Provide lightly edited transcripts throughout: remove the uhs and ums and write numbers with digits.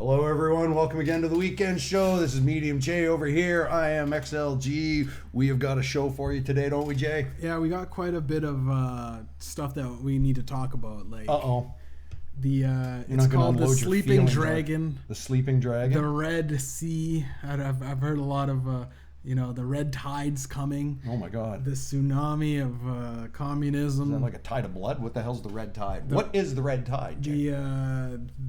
Hello, everyone. Welcome again to the weekend show. This is Mediumjay over here. I am XLG. We have got a show for you today, don't we, Jay? Yeah, we got quite a bit of stuff that we need to talk about. Like, it's called the Sleeping Dragon. The Sleeping Dragon. The Red Sea. I've heard a lot of the red tides coming. Oh my God. The tsunami of communism. Is that like a tide of blood? What the hell's the red tide? What is the red tide, Jay?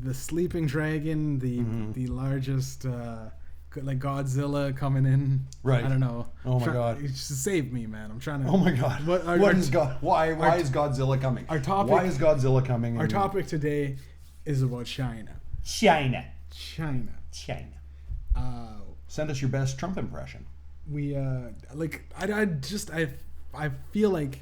The Sleeping Dragon, the largest, like Godzilla coming in. Right. I don't know. Oh my God. Just save me, man. I'm trying to. Oh my God. Why is Godzilla coming? Our topic. Why is Godzilla coming? Our topic today is about China. China. Send us your best Trump impression. I feel like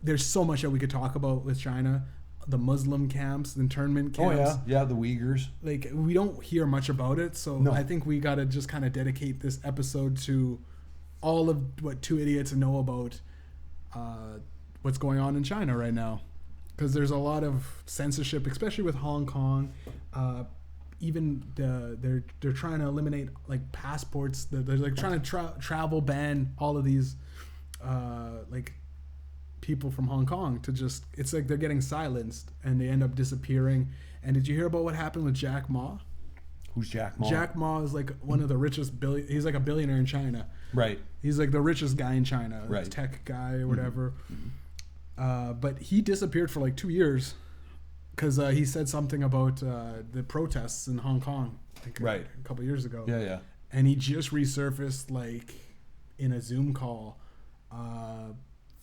there's so much that we could talk about with China. The Muslim camps, the internment camps. Oh yeah, the Uyghurs. Like, we don't hear much about it, so no. I think we gotta just kind of dedicate this episode to all of what two idiots know about what's going on in China right now, because there's a lot of censorship, especially with Hong Kong. Even they're trying to eliminate like passports. They're like trying to travel ban all of these like people from Hong Kong to just. It's like they're getting silenced and they end up disappearing. And did you hear about what happened with Jack Ma? Who's Jack Ma? Jack Ma is like one of the richest he's like a billionaire in China. Right. He's like the richest guy in China. Right. Tech guy or whatever. Mm-hmm. But he disappeared for like 2 years. Because he said something about the protests in Hong Kong, like right. a couple years ago. Yeah. And he just resurfaced like in a Zoom call,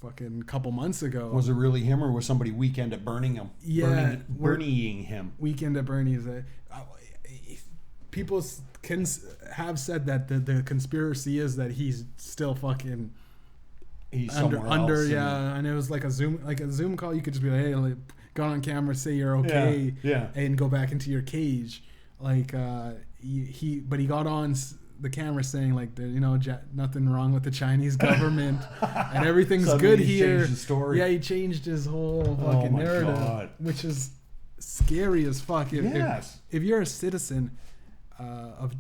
fucking couple months ago. Was it really him, or was somebody Weekend at Burning him? Yeah, Bernieing him. Weekend at Bernie's. People have said that the conspiracy is that he's still fucking. He's somewhere else. Yeah, and it was like a Zoom call. You could just be like, hey. Like, go on camera, say you're okay, and go back into your cage. Like he got on the camera saying like nothing wrong with the Chinese government and everything's good here. Changed the story. Yeah, he changed his whole fucking narrative, God. which is scary as fuck. If you're a citizen of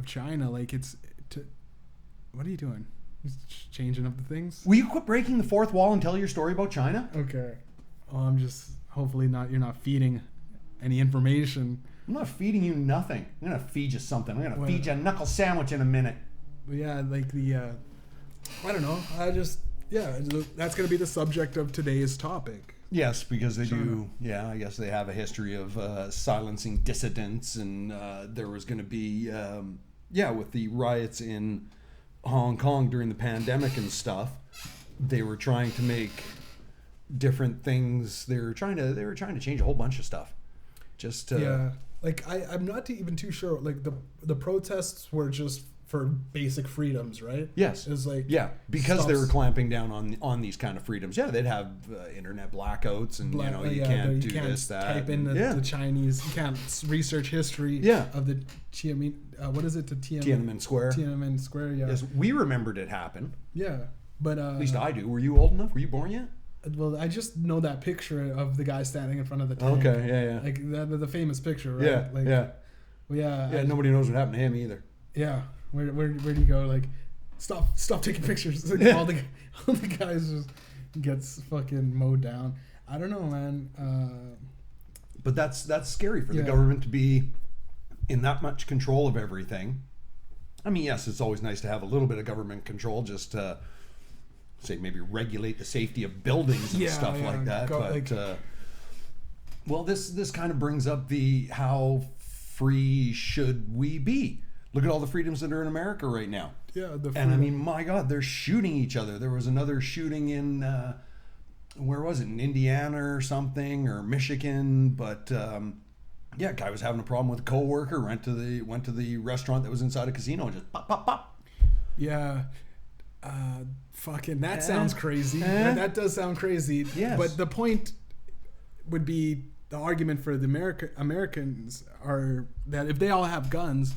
China, like what are you doing? Just changing up the things. Will you quit breaking the fourth wall and tell your story about China? Okay. Well, I'm just. Hopefully you're not feeding any information. I'm not feeding you nothing. I'm going to feed you something. I'm going to feed you a knuckle sandwich in a minute. Yeah, like I don't know. That's going to be the subject of today's topic. Yes, because they do. Yeah, I guess they have a history of silencing dissidents, and there was going to be, with the riots in Hong Kong during the pandemic and stuff, they were trying to make different things. They were trying to change a whole bunch of stuff. Like I'm not even too sure. Like the protests were just for basic freedoms, right? Yes. It was like because they were clamping down on these kind of freedoms. Yeah, they'd have internet blackouts, and you can't do this, that. Type in the Chinese. You can't research history. Of the what is it? The Tiananmen Square. Tiananmen Square. Yeah. Yes, we remembered it happened. Yeah, but at least I do. Were you old enough? Were you born yet? Well, I just know that picture of the guy standing in front of the tank. Okay, yeah. Like the famous picture, right? Yeah. Nobody knows what happened to him either. Yeah. Where do you go? Like, stop taking pictures. Like, all the guys just gets fucking mowed down. I don't know, man. But that's scary for the government to be in that much control of everything. I mean, yes, it's always nice to have a little bit of government control, just to say maybe regulate the safety of buildings and stuff like that. This kind of brings up how free should we be? Look at all the freedoms that are in America right now. Yeah, and I mean, my God, they're shooting each other. There was another shooting in where was it? In Indiana or something, or Michigan, but a guy was having a problem with a coworker. Went to the restaurant that was inside a casino and just pop, pop, pop. Yeah. That sounds crazy. That does sound crazy. Yes. But the point would be, the argument for the Americans are that if they all have guns,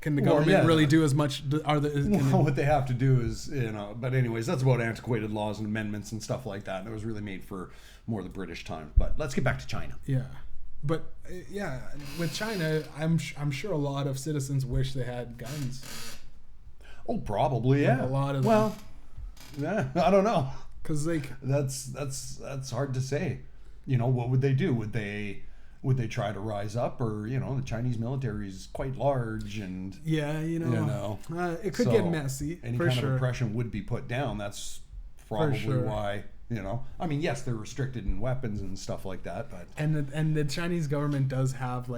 can the government really do as much? What they have to do is, but anyways, that's about antiquated laws and amendments and stuff like that. And it was really made for more of the British time. But let's get back to China. Yeah. But yeah, with China, I'm sure a lot of citizens wish they had guns. Oh, probably, yeah. Like a lot of yeah, I don't know. Because that's hard to say. You know, what would they do? Would they try to rise up, or the Chinese military is quite large, and it could get messy. Any for kind sure. of oppression would be put down. That's probably why. I mean, yes, they're restricted in weapons and stuff like that, but and the Chinese government does have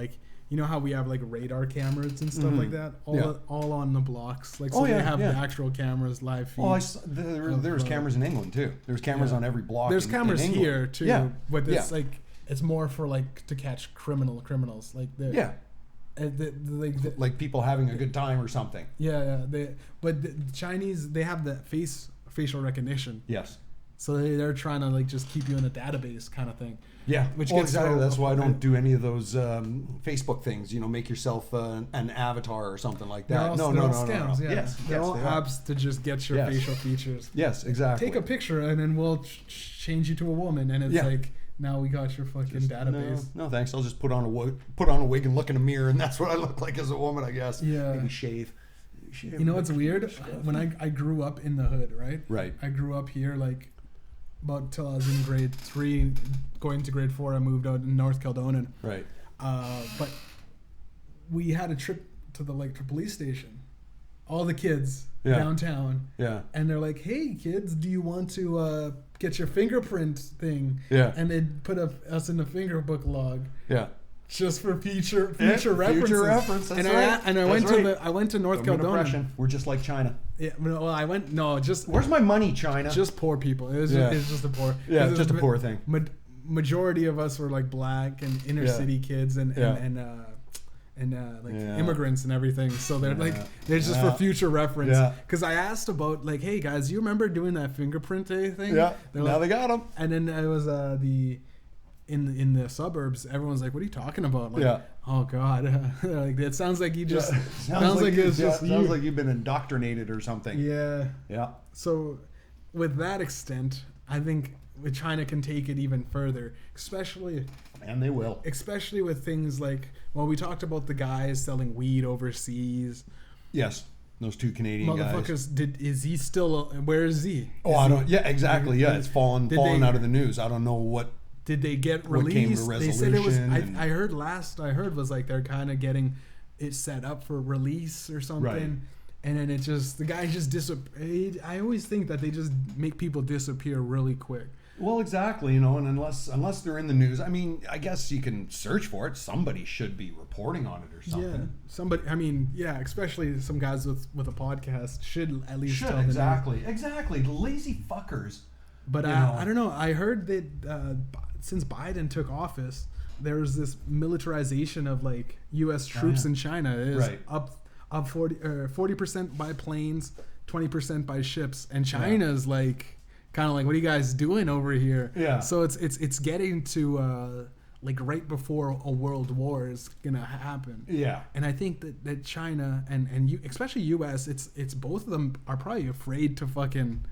how we have radar cameras and stuff like that, all on the blocks. They have the actual cameras, live feeds. There's cameras in England too. There's cameras on every block. There's cameras in here too. Yeah. But it's it's more for to catch criminals like people having a good time or something. But the Chinese, they have the facial recognition. Yes. So they're trying to just keep you in a database kind of thing. Yeah, exactly. That's why I don't do any of those Facebook things. Make yourself an avatar or something like that. No, scams. No. Yeah. Yes, they're all apps to just get your facial features. Yes, exactly. Take a picture and then we'll change you to a woman, and it's now we got your fucking database. No, thanks. I'll just put on a wig and look in a mirror, and that's what I look like as a woman, I guess. Yeah. Maybe shave. You know what's weird? When I grew up in the hood, right? Right. I grew up here about till I was in grade 3, going to grade 4. I moved out in North Kildonan. Right. But we had a trip to the police station. All the kids downtown. Yeah. And they're like, "Hey kids, do you want to get your fingerprint thing?" Yeah. And they'd put us in the fingerbook log. Yeah. Just for future references. Future reference. That's right. I went to North Kildonan. We're just like China. Yeah. Well, I went. No, just. Where's my money, China? Just poor people. It was just a poor. Yeah, just a poor thing. Majority of us were black and inner city kids and immigrants and everything. So they're they're just for future reference. Yeah. Because I asked about hey guys, you remember doing that fingerprint thing? Yeah. Now they got them. And then it was in the suburbs, everyone's like, "What are you talking about?" Oh God, it sounds like you just sounds like you've been indoctrinated or something. Yeah. Yeah. So, with that extent, I think China can take it even further, especially. And they will. Especially with things we talked about the guys selling weed overseas. Yes. Those 2 Canadian guys. Motherfuckers, is he still? Where is he? I don't. Yeah, exactly. Yeah, it's fallen out of the news. I don't know what. Did they get released? They said it was. I heard was they're kind of getting it set up for release or something. Right. And then the guy just disappeared. I always think that they just make people disappear really quick. Well, exactly, and unless they're in the news, I mean, I guess you can search for it. Somebody should be reporting on it or something. Yeah, somebody. I mean, especially some guys with a podcast should at least tell exactly. Lazy fuckers. But I don't know. I heard that since Biden took office, there's this militarization of U.S. troops in China. It is up 40% by planes, 20% by ships, and China's kind of what are you guys doing over here? Yeah. So it's getting to right before a world war is gonna happen. Yeah. And I think that China and especially U.S. it's both of them are probably afraid to fucking.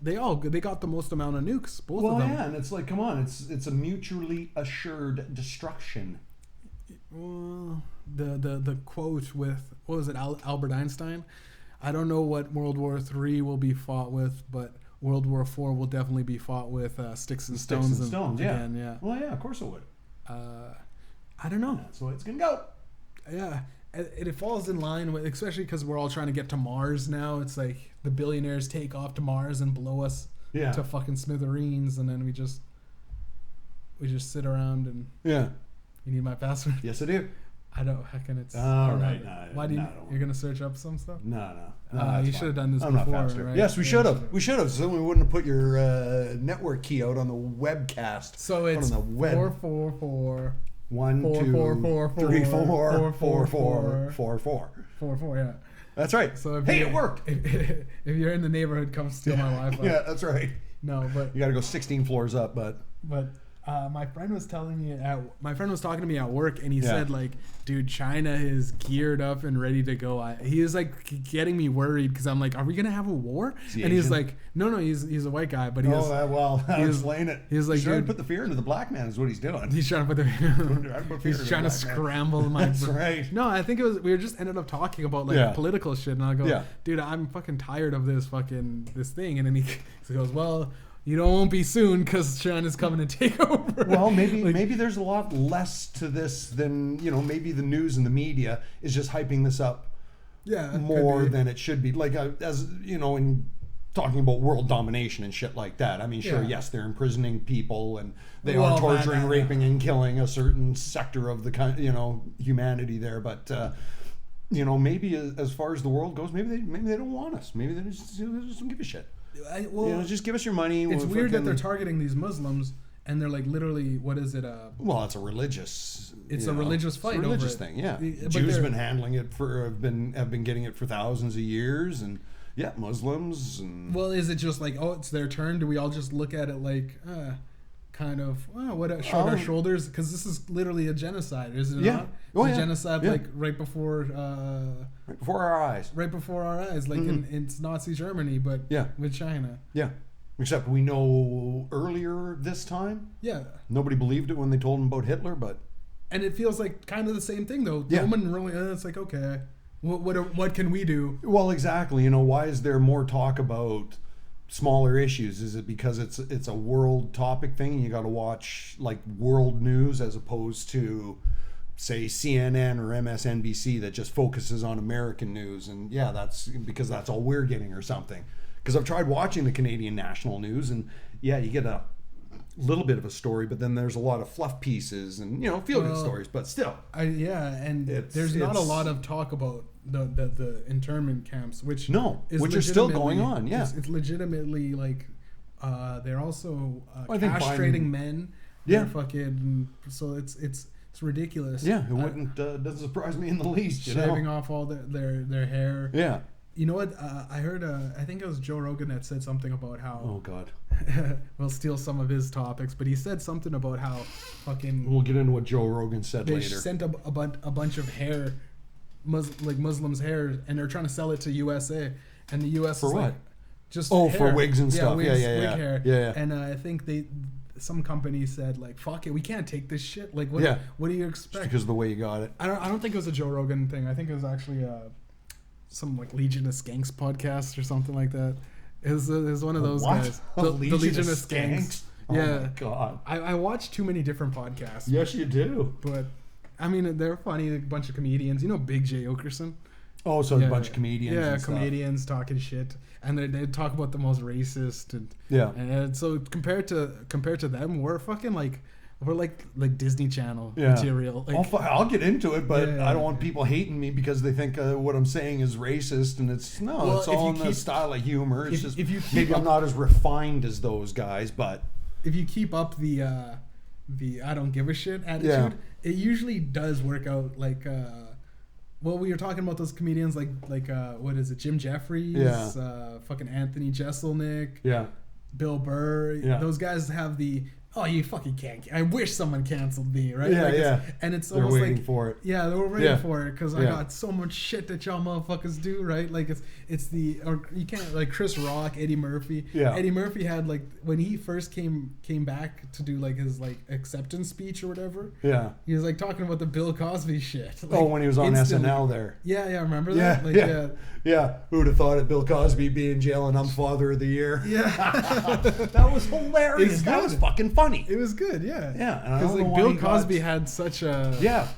They got the most amount of nukes, both of them. Well, yeah, and it's come on, it's a mutually assured destruction. Well, the quote with what was it, Albert Einstein? I don't know what World War III will be fought with, but World War IV will definitely be fought with sticks and stones. Again, yeah. Well, yeah, of course it would. I don't know. That's the way it's gonna go. Yeah. It falls in line with, especially because we're all trying to get to Mars now. It's the billionaires take off to Mars and blow us to fucking smithereens, and then we just sit around and you need my password? Yes, I do. I don't. How can it? All right. Why do you're gonna search up some stuff? No. You should have done this before, right? Yes, we should have. We should have. So we wouldn't have put your network key out on the webcast. So it's on the web. 444. 1, 2, 3, 4, 4, 4, 4. Yeah. That's right. So it worked. If you're in the neighborhood, come steal my Wi-Fi. Yeah, that's right. No, but you got to go 16 floors up, but My friend was talking to me at work, and he said like, dude, China is geared up and ready to go. He is like getting me worried because I'm like, are we gonna have a war? And he's like, no, he's a white guy, but he explain it. He's like, he's trying to put the fear into the black man is what he's doing. He's trying to put the he's trying to scramble my. That's right. No, I think we were just ended up talking about like political shit, and I go, dude, I'm fucking tired of this thing, and then he goes, well, you won't be soon because China's coming to take over. Well, maybe there's a lot less to this than, maybe the news and the media is just hyping this up more than it should be. Like, as in talking about world domination and shit like that. I mean, sure, yes, they're imprisoning people and they are torturing, raping, and killing a certain sector of the humanity there. But maybe as far as the world goes, maybe they don't want us. Maybe they just don't give a shit. Just give us your money. It's weird that they're targeting these Muslims, and they're like literally, what is it? Well, it's a religious. It's a religious fight. It's a religious thing. Yeah, Jews have been handling it have been getting it for thousands of years, and Muslims. And well, is it just like, oh, it's their turn? Do we all just look at it like, kind of, shrug our shoulders? Because this is literally a genocide, is it not? It's a genocide, like right before our eyes. Right before our eyes, like in Nazi Germany, but with China. Yeah. Except we know earlier this time. Yeah. Nobody believed it when they told them about Hitler, but. And it feels like kind of the same thing, though. Yeah. It's like, okay, what can we do? Well, exactly. Why is there more talk about smaller issues? Is it because it's a world topic thing and you got to watch like world news as opposed to, say, CNN or MSNBC that just focuses on American news? And that's because that's all we're getting or something. Because I've tried watching the Canadian national news, and you get a little bit of a story, but then there's a lot of fluff pieces and feel-good stories, but still. There's not a lot of talk about the internment camps, which are still going on. Yeah, it's legitimately like they're also castrating men. Yeah, fucking. So it's ridiculous. Yeah, it doesn't surprise me in the least. Shaving off all their hair. Yeah. You know what? I heard. I think it was Joe Rogan that said something about how. Oh God. We'll steal some of his topics, but he said something about how fucking. We'll get into what Joe Rogan said later. They sent a bunch of hair, Muslims' hair, and they're trying to sell it to USA, and the US for is what? Like, just hair. For wigs and stuff. Wig hair. Yeah. And I think some company said like, fuck it, we can't take this shit. Like, what do you expect? Just because of the way you got it. I don't think it was a Joe Rogan thing. I think it was actually some like Legion of Skanks podcast or something like that. It was one of those guys. The Legion of Skanks. Oh my God. I watch too many different podcasts. Yes, you do. But I mean, they're funny. A bunch of comedians. Big J Okerson. Oh, so a bunch of comedians. Yeah, comedians talking shit, and they talk about the most racist and so compared to them, we're fucking like. We're like Disney Channel material. Like, I'll get into it, but I don't want people hating me because they think what I'm saying is racist, and it's all in the style of humor. It's just maybe I'm not as refined as those guys, but if you keep up the I don't give a shit attitude, it usually does work out. Like, we were talking about those comedians like what is it, Jim Jeffries, fucking Anthony Jeselnik, Bill Burr. Those guys have the. Oh, you fucking can't. I wish someone canceled me, right? And it's almost they're waiting for it. Yeah, they were waiting for it because I got so much shit that y'all motherfuckers do, right? Like or you can't, like Chris Rock, Eddie Murphy. Yeah. Eddie Murphy had like when he first came back to do like his like acceptance speech or whatever. Yeah. He was like talking about the Bill Cosby shit. Like, when he was on SNL there. Yeah, remember that? Yeah. Who would have thought of Bill Cosby being in jail and I'm Father of the Year? Yeah. That was hilarious. That was fucking funny. It was good, yeah. Yeah. Because like Bill Cosby had such a... Yeah.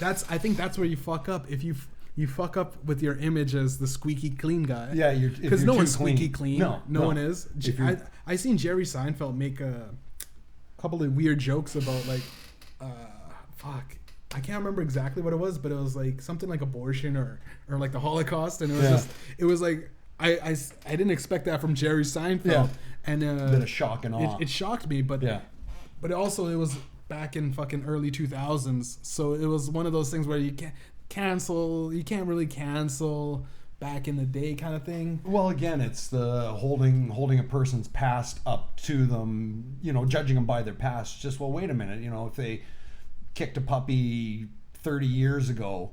I think that's where you fuck up. If you fuck up with your image as the squeaky clean guy. Yeah, because no one's squeaky clean. No one is. I seen Jerry Seinfeld make a couple of weird jokes about like... I can't remember exactly what it was, but it was like something like abortion or like the Holocaust, and it was like I didn't expect that from Jerry Seinfeld, and a bit of shock and awe. It shocked me, but also it was back in fucking early 2000s, so it was one of those things where you can't really cancel back in the day kind of thing. Well, again, it's the holding a person's past up to them, judging them by their past. Just, well, wait a minute, if they kicked a puppy 30 years ago,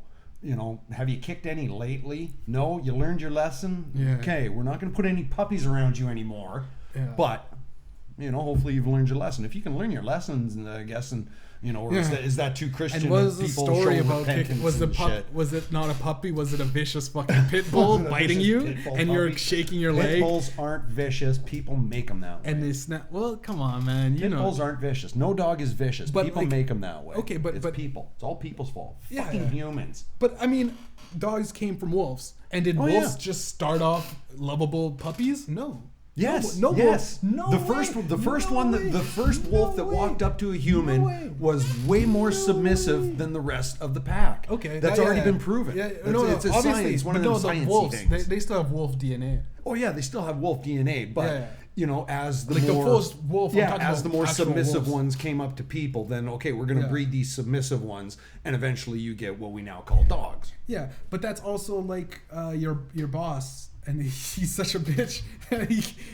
have you kicked any lately? No, you learned your lesson? Yeah. Okay, we're not going to put any puppies around you anymore. Yeah. But, hopefully you've learned your lesson. If you can learn your lessons, I guess, or is that too Christian? And what was the story about kicking? Was it not a puppy? Was it a vicious fucking pit bull biting you? And you're shaking your leg? Pit bulls aren't vicious. People make them that way. And they snap. Well, come on, man. Pit bulls aren't vicious. No dog is vicious. But people make them that way. Okay, but people. It's all people's fault. Yeah, Fucking humans. But I mean, dogs came from wolves. And did wolves just start off lovable puppies? No. Yes. No. Yes. No. The first wolf that walked up to a human was way more submissive than the rest of the pack. Okay, that's already been proven. Yeah, it's a science. One of those sciencey wolves, things. They still have wolf DNA. Oh yeah, they still have wolf DNA, but as the like more the first wolf, as the more submissive ones came up to people, then okay, we're going to breed these submissive ones, and eventually you get what we now call dogs. Yeah, but that's also like your boss. And he's such a bitch.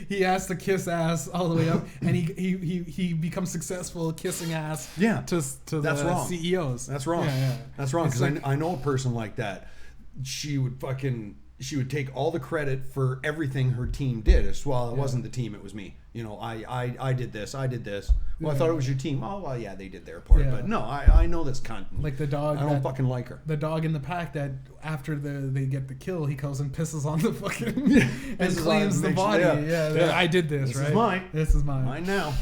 he has to kiss ass all the way up, and he becomes successful kissing ass. Yeah, to that's the wrong. CEOs. That's wrong. Yeah. That's wrong. Because I know a person like that. She would take all the credit for everything her team did. It wasn't the team, it was me. I did this. Well, I thought it was your team. Oh, well, yeah, they did their part. Yeah. But no, I know this cunt. Like the dog. I don't fucking like her. The dog in the pack that after they get the kill, he goes and pisses on the fucking and claims the body. Yeah. I did this, right? This is mine. This is mine. Mine now.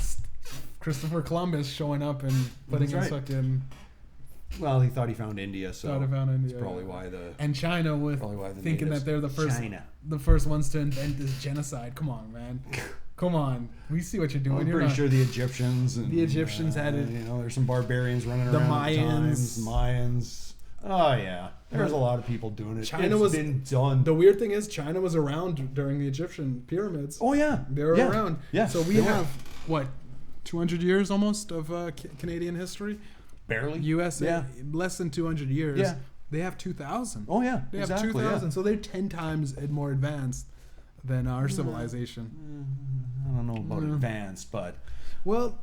Christopher Columbus showing up and putting his fucking... Well, he thought he found India, so that's probably why and China thinking that they're the first ones to invent this genocide. Come on, man. Come on. We see what you're doing. I'm pretty sure the Egyptians had it. There's some barbarians running around. The Mayans. Oh yeah, there's a lot of people doing it. It's been done. The weird thing is, China was around during the Egyptian pyramids. Oh yeah, they were around. Yeah, so we have what 200 years almost of Canadian history. Barely. U.S. Less than 200 years. Yeah. They have 2,000. Oh yeah, they have 2,000. So they're 10 times more advanced than our civilization. I don't know about advanced, but well,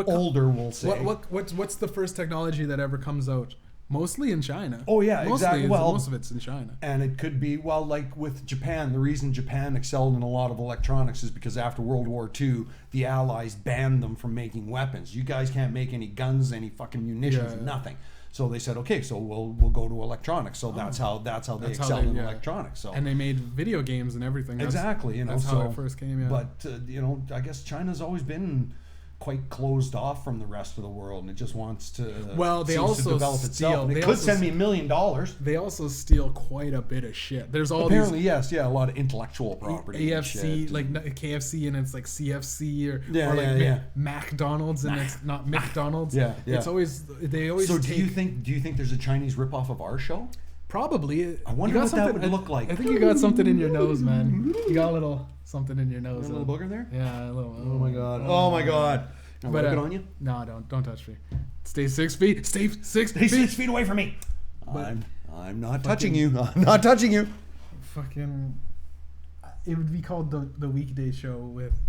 older we'll say. What's the first technology that ever comes out? Mostly in China. Oh yeah, exactly. Most of it's in China. And it could be like with Japan. The reason Japan excelled in a lot of electronics is because after World War II, the Allies banned them from making weapons. You guys can't make any guns, any fucking munitions, nothing. So they said, okay, so we'll go to electronics. So that's how they excelled in electronics. So and they made video games and everything. Exactly. That's how it first came. Yeah. But I guess China's always been quite closed off from the rest of the world, and it just wants to they also develop itself. And it could send me $1 million. They also steal quite a bit of shit. There's all apparently a lot of intellectual property. AFC, like KFC, and it's like CFC or McDonald's, and it's not McDonald's. It's always they always. So do you think there's a Chinese ripoff of our show? Probably. I wonder what that would look like. I think you got something in your nose, man. You got a little something in your nose. A little booger there? Yeah, a little. Oh my god. Oh my god. Can I wipe it on you? No, don't touch me. Stay 6 feet. Stay 6 feet. 6 feet away from me. I'm not touching you. I'm not touching you. Fucking. It would be called the weekday show with.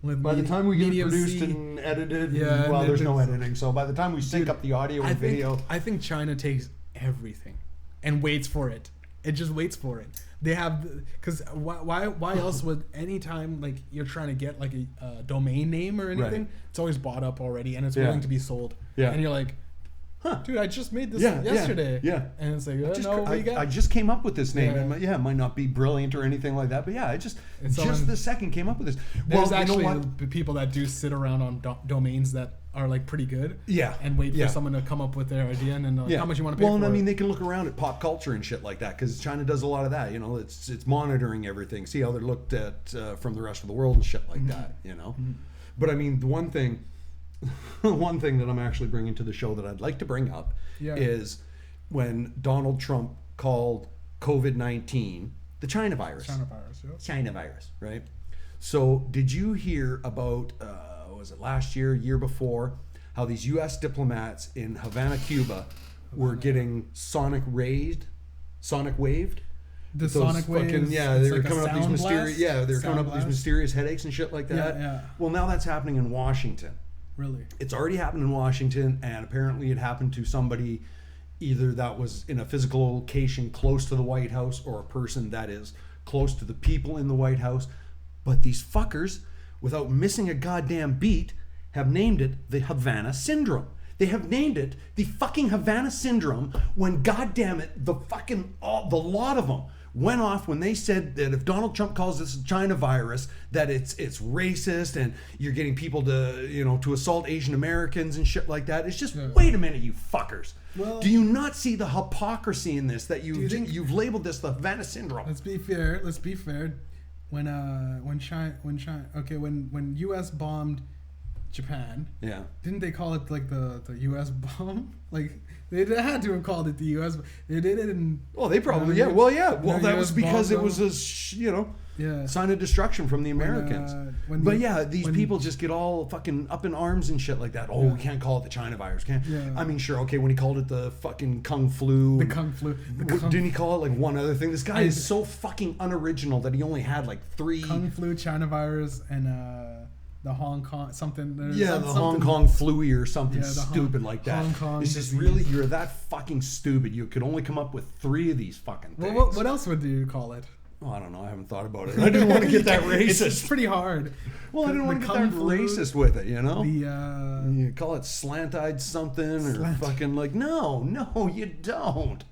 By the time we get it produced and edited, there's no editing. So by the time we sync up the audio and video, I think China takes everything and waits for it. It just waits for it. They have, because why else would anytime like you're trying to get like a domain name or anything, it's always bought up already and it's willing to be sold. Yeah. And you're like, dude, I just made this yesterday. Yeah. And it's like, I just came up with this name. Yeah. It might not be brilliant or anything like that, but I just the second came up with this. There's actually people that do sit around on domains that are like pretty good. Yeah. And wait for someone to come up with their idea and then how much you want to pay for it. Well, I mean, they can look around at pop culture and shit like that because China does a lot of that. It's monitoring everything, see how they're looked at from the rest of the world and shit like that. Mm-hmm. But I mean, the one thing that I'm actually bringing to the show that I'd like to bring up is when Donald Trump called COVID-19 the China virus. China virus, right? So did you hear about, was it last year before, how these U.S. diplomats in Havana, Cuba were getting sonic waved? The sonic waves. Yeah, they were coming up these mysterious. Yeah, they were coming up with these mysterious headaches and shit like that. Yeah. Well, now that's happening in Washington. Really? It's already happened in Washington, and apparently it happened to somebody either that was in a physical location close to the White House or a person that is close to the people in the White House. But these fuckers, without missing a goddamn beat, have named it the Havana Syndrome. They have named it the fucking Havana Syndrome when, goddamn it, the lot of them went off when they said that if Donald Trump calls this a China virus, that it's racist and you're getting people to assault Asian Americans and shit like that. It's just, wait a minute, you fuckers. Well, do you not see the hypocrisy in this, that you've labeled this the Havana Syndrome? Let's be fair. When US bombed Japan, didn't they call it like the US bomb? Like they had to have called it the US. They did it in. Well, they probably Well, that was because it was a sign of destruction from the Americans. These people just get all fucking up in arms and shit like that. Oh, we can't call it the China virus, can't? Yeah. I mean, sure, okay. When he called it the fucking Kung Flu. The Kung Flu. Didn't he call it like one other thing? This guy is so fucking unoriginal that he only had like 3. Kung Flu, China virus, and the Hong Kong something. Hong Kong flu or something stupid like that. Hong Kong it's just really, you're that fucking stupid. You could only come up with 3 of these fucking things. Well, what else would you call it? Oh, I don't know. I haven't thought about it. I didn't want to get that racist. It's pretty hard. Well, I didn't want to get that racist with it, you know? You call it slant-eyed something or fucking like, no, you don't.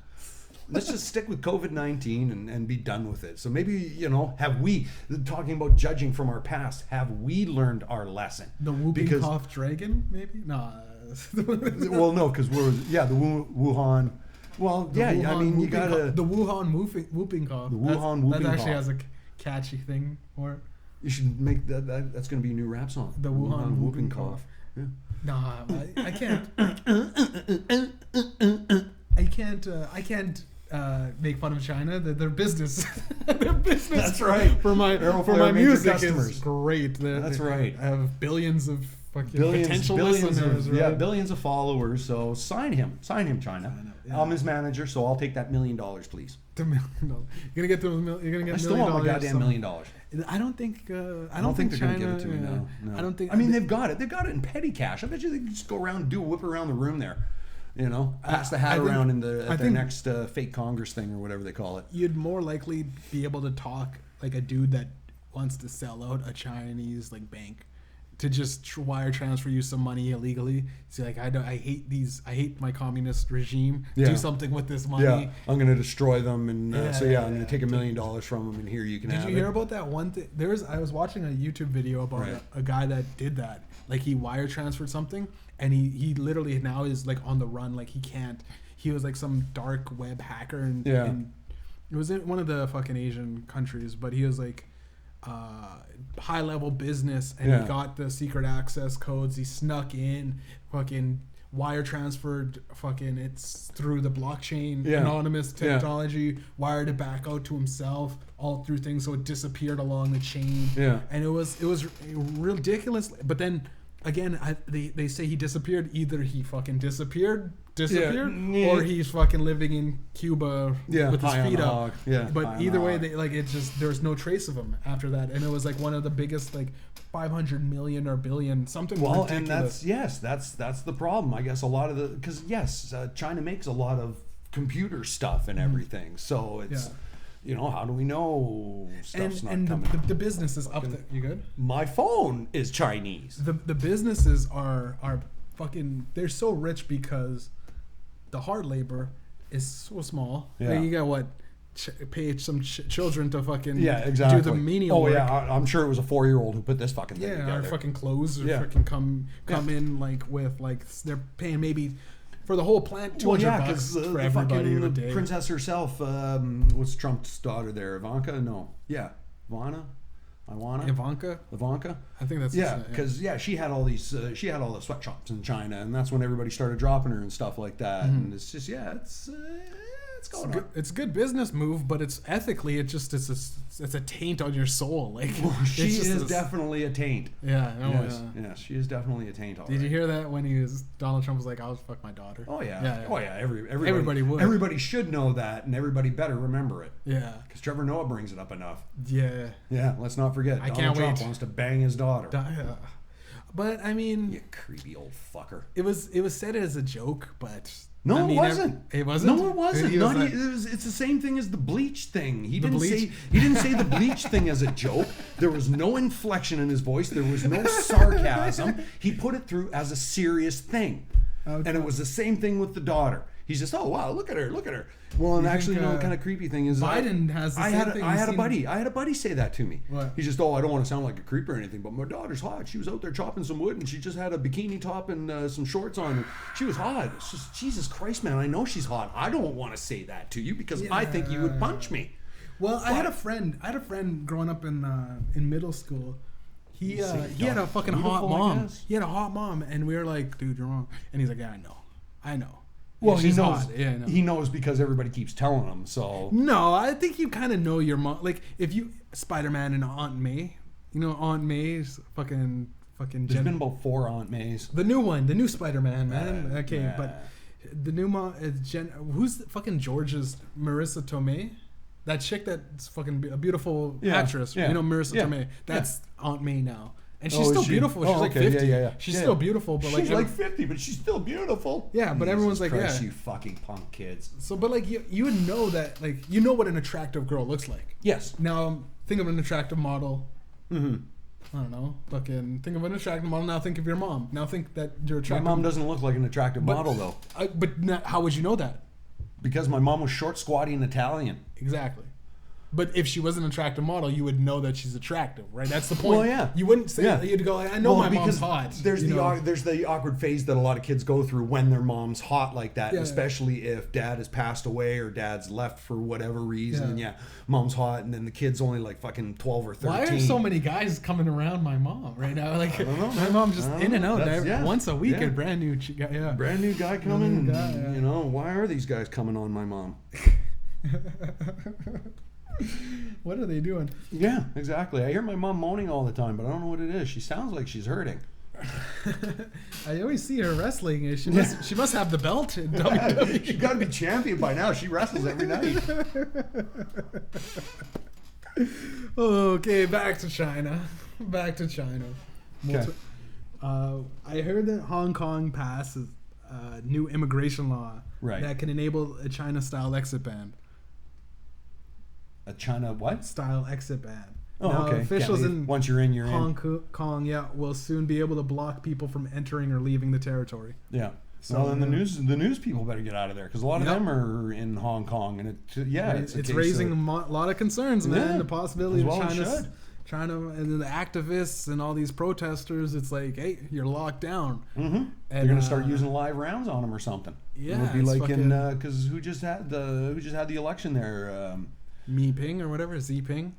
Let's just stick with COVID-19 and be done with it. So maybe, have we, talking about judging from our past, have we learned our lesson? The whooping cough dragon, maybe? No. Well, no, because the Wuhan... Well, I mean, you gotta... The Wuhan whooping cough. The Wuhan whooping cough. That actually has a catchy thing for it. You should make that that's going to be a new rap song. The Wuhan whooping cough. Yeah. Nah, I can't. I can't make fun of China. Their business. Their business. That's right. For my music customers. Is great. That's right. I have billions of potential listeners. Billions of followers. So sign him, China. I'm his manager, so I'll take that $1 million, please. The $1 million. You're gonna get $1 million. I still want my goddamn $1 million. I don't think. I don't think they're China, gonna give it to me. No. I don't think. I mean, they've got it. They've got it in petty cash. I bet you they can just go around and do a whip around the room there. Pass the hat around at their next fake Congress thing or whatever they call it. You'd more likely be able to talk like a dude that wants to sell out a Chinese bank to just wire transfer you some money illegally. See, I hate my communist regime. Do something with this money. Yeah, I'm going to destroy them, and I'm going to take $1 million from them, and here you can have it. Did you hear about that one thing? I was watching a YouTube video about a guy that did that. Like, he wire transferred something, and he literally now is on the run. Like, he was like some dark web hacker, and it was in one of the fucking Asian countries, but he was like high level business, and he got the secret access codes. He snuck in, fucking wire transferred, fucking it's through the blockchain anonymous technology, wired it back out to himself all through things, so it disappeared along the chain. And it was ridiculous. But then again, they say he disappeared. Either he fucking disappeared, or he's fucking living in Cuba with his feet up. But either way, there's no trace of him after that. And it was one of the biggest 500 million or billion something. Well, ridiculous. and that's the problem. I guess a lot of because China makes a lot of computer stuff and everything. So it's. How do we know stuff's not coming? The business is up there. You good? My phone is Chinese. The businesses are fucking. They're so rich because the hard labor is so small. You got pay some children to fucking do the menial work. I'm sure it was a 4-year-old who put this fucking thing together. Our fucking clothes fucking come in with they're paying maybe. For the whole plant, $200 for everybody in a day. The princess herself, what's Trump's daughter there? Ivanka? No. Yeah. Ivanka? I think that's because she had all these she had all the sweatshops in China, and that's when everybody started dropping her and stuff like that. And it's just it's What's going on? It's a good business move, but it's ethically, it's a taint on your soul. Like, she is definitely a taint. Yeah, Yes, she is definitely a taint. Did you hear that when Donald Trump was like, "I'll fuck my daughter"? Oh yeah. Oh yeah. Everybody would. Everybody should know that, and everybody better remember it. Yeah. Because Trevor Noah brings it up enough. Yeah. Yeah. Let's not forget. Donald Trump wants to bang his daughter. But I mean, you creepy old fucker. It was said as a joke, but no, it wasn't. It wasn't. No, it wasn't. It's the same thing as the bleach thing. He didn't say the bleach thing as a joke. There was no inflection in his voice. There was no sarcasm. He put it through as a serious thing, and it was the same thing with the daughter. He's just, oh wow, look at her. Well, and actually, you know, the kind of creepy thing is Biden has the same thing. I had a buddy say that to me. What? He's just, I don't want to sound like a creep or anything, but my daughter's hot. She was out there chopping some wood, and she just had a bikini top and some shorts on. And she was hot. It's just, Jesus Christ, man, I know she's hot. I don't want to say that to you because I think you would punch me. Well, I had a friend growing up in middle school. He had a fucking hot mom. He had a hot mom, and we were like, dude, you're wrong. And he's like, yeah, I know. Well, he knows. Yeah, no. He knows because everybody keeps telling him. So no, I think you kind of know your mom. Like if you Spider-Man and Aunt May, you know Aunt May's fucking. There's been about 4 Aunt Mays. The new one, the new Spider-Man, man. Okay, but the new mom is who's fucking George's Marissa Tomei? That chick that's fucking a beautiful actress. Yeah, you know Marissa Tomei. That's Aunt May now. And she's still beautiful. She's like 50. Yeah. She's still beautiful, but she's like 50, but she's still beautiful. Yeah, but everyone's like, Christ, you fucking punk kids. So, but like you would know that, like you know what an attractive girl looks like. Yes. Now think of an attractive model. Mm-hmm. I don't know. Fucking think of an attractive model. Now think of your mom. Now think that you're attractive. My mom doesn't look like an attractive model though. But how would you know that? Because my mom was short, squatty, and Italian. Exactly. But if she was an attractive model, you would know that she's attractive, right? That's the point. Well, yeah. You wouldn't say that. You'd go, like, I know my mom's hot. There's the awkward phase that a lot of kids go through when their mom's hot like that, especially if dad has passed away or dad's left for whatever reason. And mom's hot, and then the kid's only like fucking 12 or 13. Why are so many guys coming around my mom right now? Like, I don't know, my mom just in and out once a week, a brand new guy. Brand new guy coming. You know, why are these guys coming on my mom? What are they doing? Yeah, exactly. I hear my mom moaning all the time, but I don't know what it is. She sounds like she's hurting. I always see her wrestling. She must have the belt in WWE. She's got to be champion by now. She wrestles every night. Okay, back to China. Okay. I heard that Hong Kong passed a new immigration law that can enable a China-style exit ban. A China what? Style exit ban. Oh, now, okay. Officials in once you're in, Hong Kong, will soon be able to block people from entering or leaving the territory. Yeah. So then the news people better get out of there because a lot of them are in Hong Kong, and it's raising a lot of concerns, man. Yeah, the possibility of China and the activists and all these protesters. It's like, hey, you're locked down. Mm-hmm. They're going to start using live rounds on them or something. Yeah, it would be like because who just had the election there? Mi Ping or whatever, Z Ping?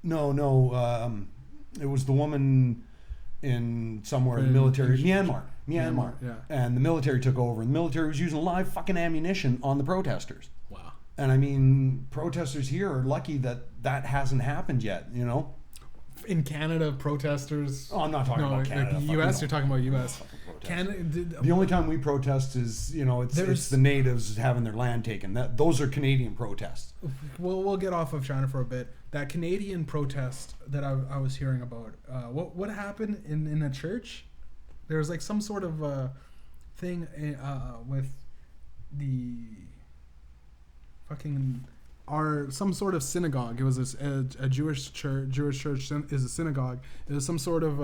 No. It was the woman in somewhere in the military, Myanmar. Yeah. And the military took over, and the military was using live fucking ammunition on the protesters. Wow. And I mean, protesters here are lucky that hasn't happened yet, you know? In Canada, protesters... Oh, I'm not talking about Canada. Like U.S., you're talking about U.S. The only time we protest is, it's the natives having their land taken. Those are Canadian protests. We'll get off of China for a bit. That Canadian protest that I was hearing about, what happened in a church? There was like some sort of thing with the fucking... some sort of synagogue. It was a Jewish church is a synagogue. It was some sort of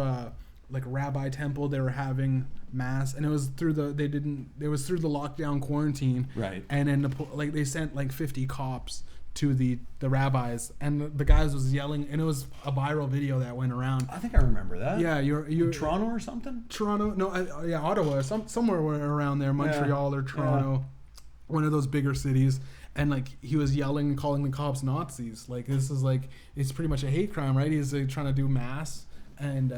like rabbi temple. They were having mass, and it was through the lockdown quarantine. Right. And then they sent like 50 cops to the rabbis, and the guys was yelling, and it was a viral video that went around. I think I remember that. Yeah, you're in Toronto or something. Toronto, no, Ottawa, somewhere around there, Montreal or Toronto, one of those bigger cities. And like he was yelling and calling the cops Nazis. Like this is like it's pretty much a hate crime, right? He's like, trying to do mass, and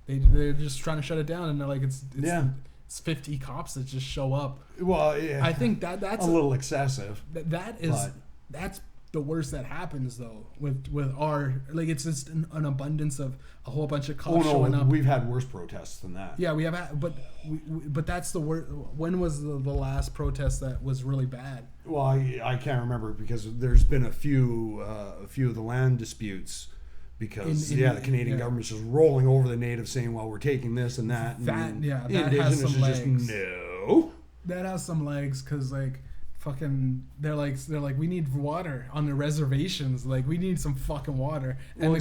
they're just trying to shut it down. And they're like it's 50 cops that just show up. Well, yeah, I think that's a little excessive. That's the worst that happens though with our, like, it's just an abundance of a whole bunch of cops showing up. We've had worse protests than that. Yeah, we have, but that's the worst. When was the last protest that was really bad? Well, I can't remember, because there's been a few of the land disputes, because the Canadian government's just rolling over the natives, saying, well, we're taking this and that. That Indigenous has some legs. Just, no. That has some legs, because like fucking they're like we need water on the reservations, like we need some fucking water. And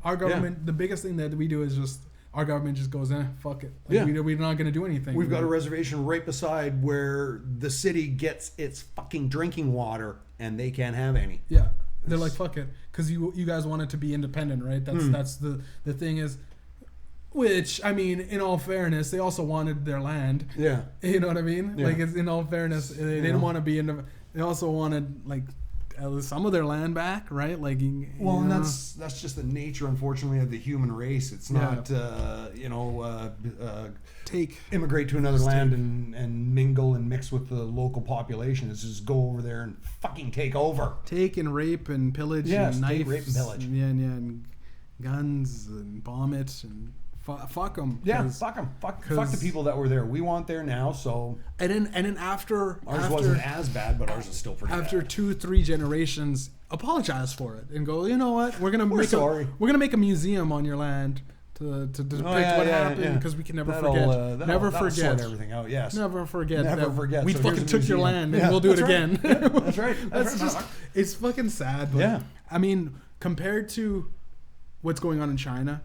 our government, the biggest thing that we do is just our government just goes, fuck it. Like, we're not going to do anything. We've got a reservation right beside where the city gets its fucking drinking water, and they can't have any. Yeah, they're like, fuck it, because you guys want it to be independent, right? That's the thing is. Which, I mean, in all fairness, they also wanted their land. Yeah. You know what I mean? Yeah. Like, it's, in all fairness, they didn't want to be in. They also wanted, like, some of their land back, right? Like, well, and that's just the nature, unfortunately, of the human race. It's not, immigrate to another land and mingle and mix with the local population. It's just go over there and fucking take over. Take and rape and pillage and knife. Rape and pillage. And guns and bomb it and. Fuck them. Yeah, fuck them. Fuck the people that were there. We want there now, so... And then after... Ours wasn't as bad, but ours is still pretty bad. After 2-3 generations, apologize for it and go, you know what? We're gonna make a museum on your land to depict what happened, because we can never forget. Never forget. Sort everything out, yes. Never forget. We so fucking took your land, and we'll do it again. That's right. It's fucking sad, but I mean, compared to what's going on in China...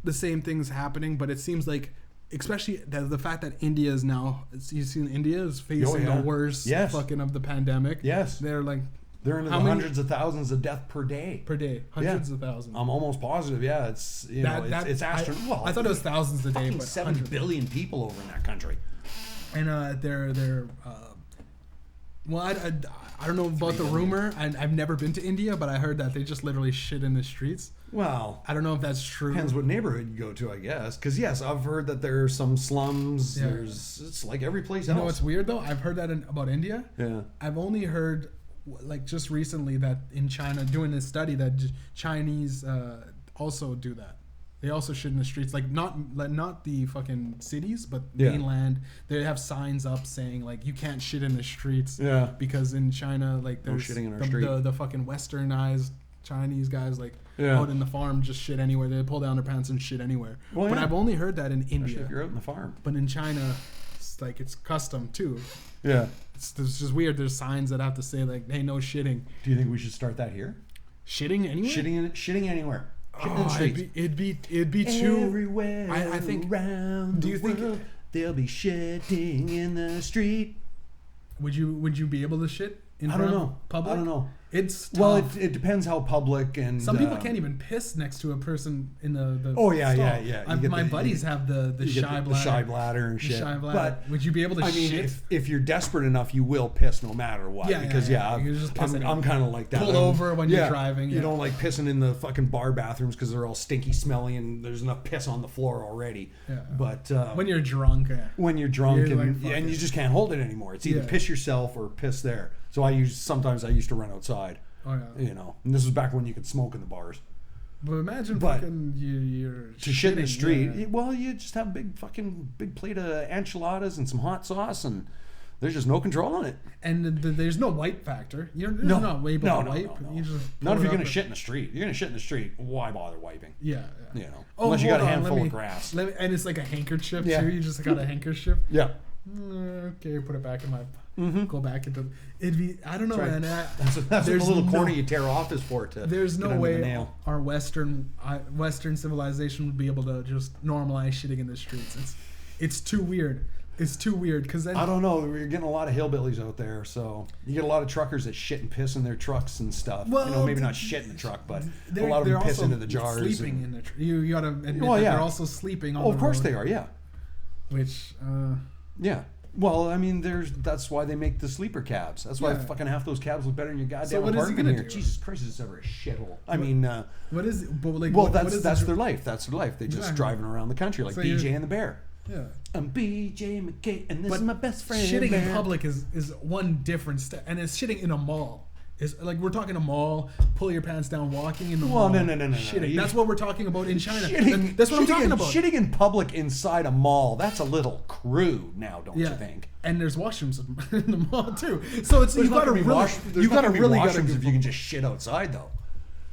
The same thing's happening, but it seems like, especially the fact that India is now, you've seen India is facing the worst fucking of the pandemic. Yes. They're like, they're into the hundreds of thousands of deaths per day. Hundreds of thousands. I'm almost positive. Yeah, it's it's astronomical. I thought it was thousands a day, but 7 billion people over in that country. And they're well, I don't know about the rumor. I've never been to India, but I heard that they just literally shit in the streets. Well, I don't know if that's true. Depends what neighborhood you go to, I guess. Because yes, I've heard that there are some slums. Yeah. It's like every place else. You know what's weird though? I've heard that about India. Yeah. I've only heard, like, just recently that in China, doing this study, that Chinese also do that. They also shit in the streets, like not the fucking cities, but mainland. They have signs up saying like you can't shit in the streets. Yeah. Because in China, like there's the fucking westernized Chinese guys like out in the farm just shit anywhere. They pull down their pants and shit anywhere. Well, but I've only heard that in India. If you're out in the farm. But in China, it's like it's custom too. Yeah. It's just weird. There's signs that have to say like, "Hey, no shitting." Do you think we should start that here? Shitting anywhere. Shitting anywhere. It'd be too. Everywhere. I think. Around do you think they'll be shitting in the street? Would you be able to shit in public? I don't know. It's tough. Well, it depends how public and some people can't even piss next to a person in the oh yeah stall. yeah. My buddies have the shy bladder and shit. But would you be able to shit? I mean, if you're desperate enough, you will piss no matter what. I'm kind of like that. Pull over when you're driving. You don't like pissing in the fucking bar bathrooms because they're all stinky, smelly, and there's enough piss on the floor already. Yeah. But when you're drunk, and you just can't hold it anymore. It's either piss yourself or piss there. So sometimes I used to run outside. Oh yeah. You know, and this was back when you could smoke in the bars. But imagine fucking you're to shit in the street. Yeah. Well, you just have big plate of enchiladas and some hot sauce, and there's just no control on it. And there's no wipe factor. You're not able to wipe. No. You just not if you're gonna shit in the street. You're gonna shit in the street. Why bother wiping? Yeah. You know, unless you got a handful of grass. And it's like a handkerchief too. You just got a handkerchief. Yeah. Okay, put it back in my. Go back into it'd be. I don't know, man. That's what the little corner you tear off is for. There's no way our Western civilization would be able to just normalize shitting in the streets. It's too weird. It's too weird because then I don't know. You're getting a lot of hillbillies out there, so you get a lot of truckers that shit and piss in their trucks and stuff. Well, maybe not shit in the truck, but a lot of them piss into the jars. Sleeping in the you gotta admit that they're also sleeping on the road. Of course they are, yeah. Which yeah. Well, I mean, that's why they make the sleeper cabs. That's why fucking half those cabs look better than your goddamn apartment here. Jesus Christ, is this ever a shithole? I mean, what is it? But like, well, that's their life. That's their life. They just driving around the country like BJ and the Bear. Yeah. I'm BJ McKay, and this is my best friend. Shitting in public is one different step, and it's shitting in a mall. Is like we're talking a mall, pull your pants down, walking in the mall. No. Shitting. That's what we're talking about in China. Shitting, that's what I'm talking about. Shitting in public inside a mall, that's a little crude now, don't you think? And there's washrooms in the mall too. So it's you got to really washrooms if you can just shit outside though.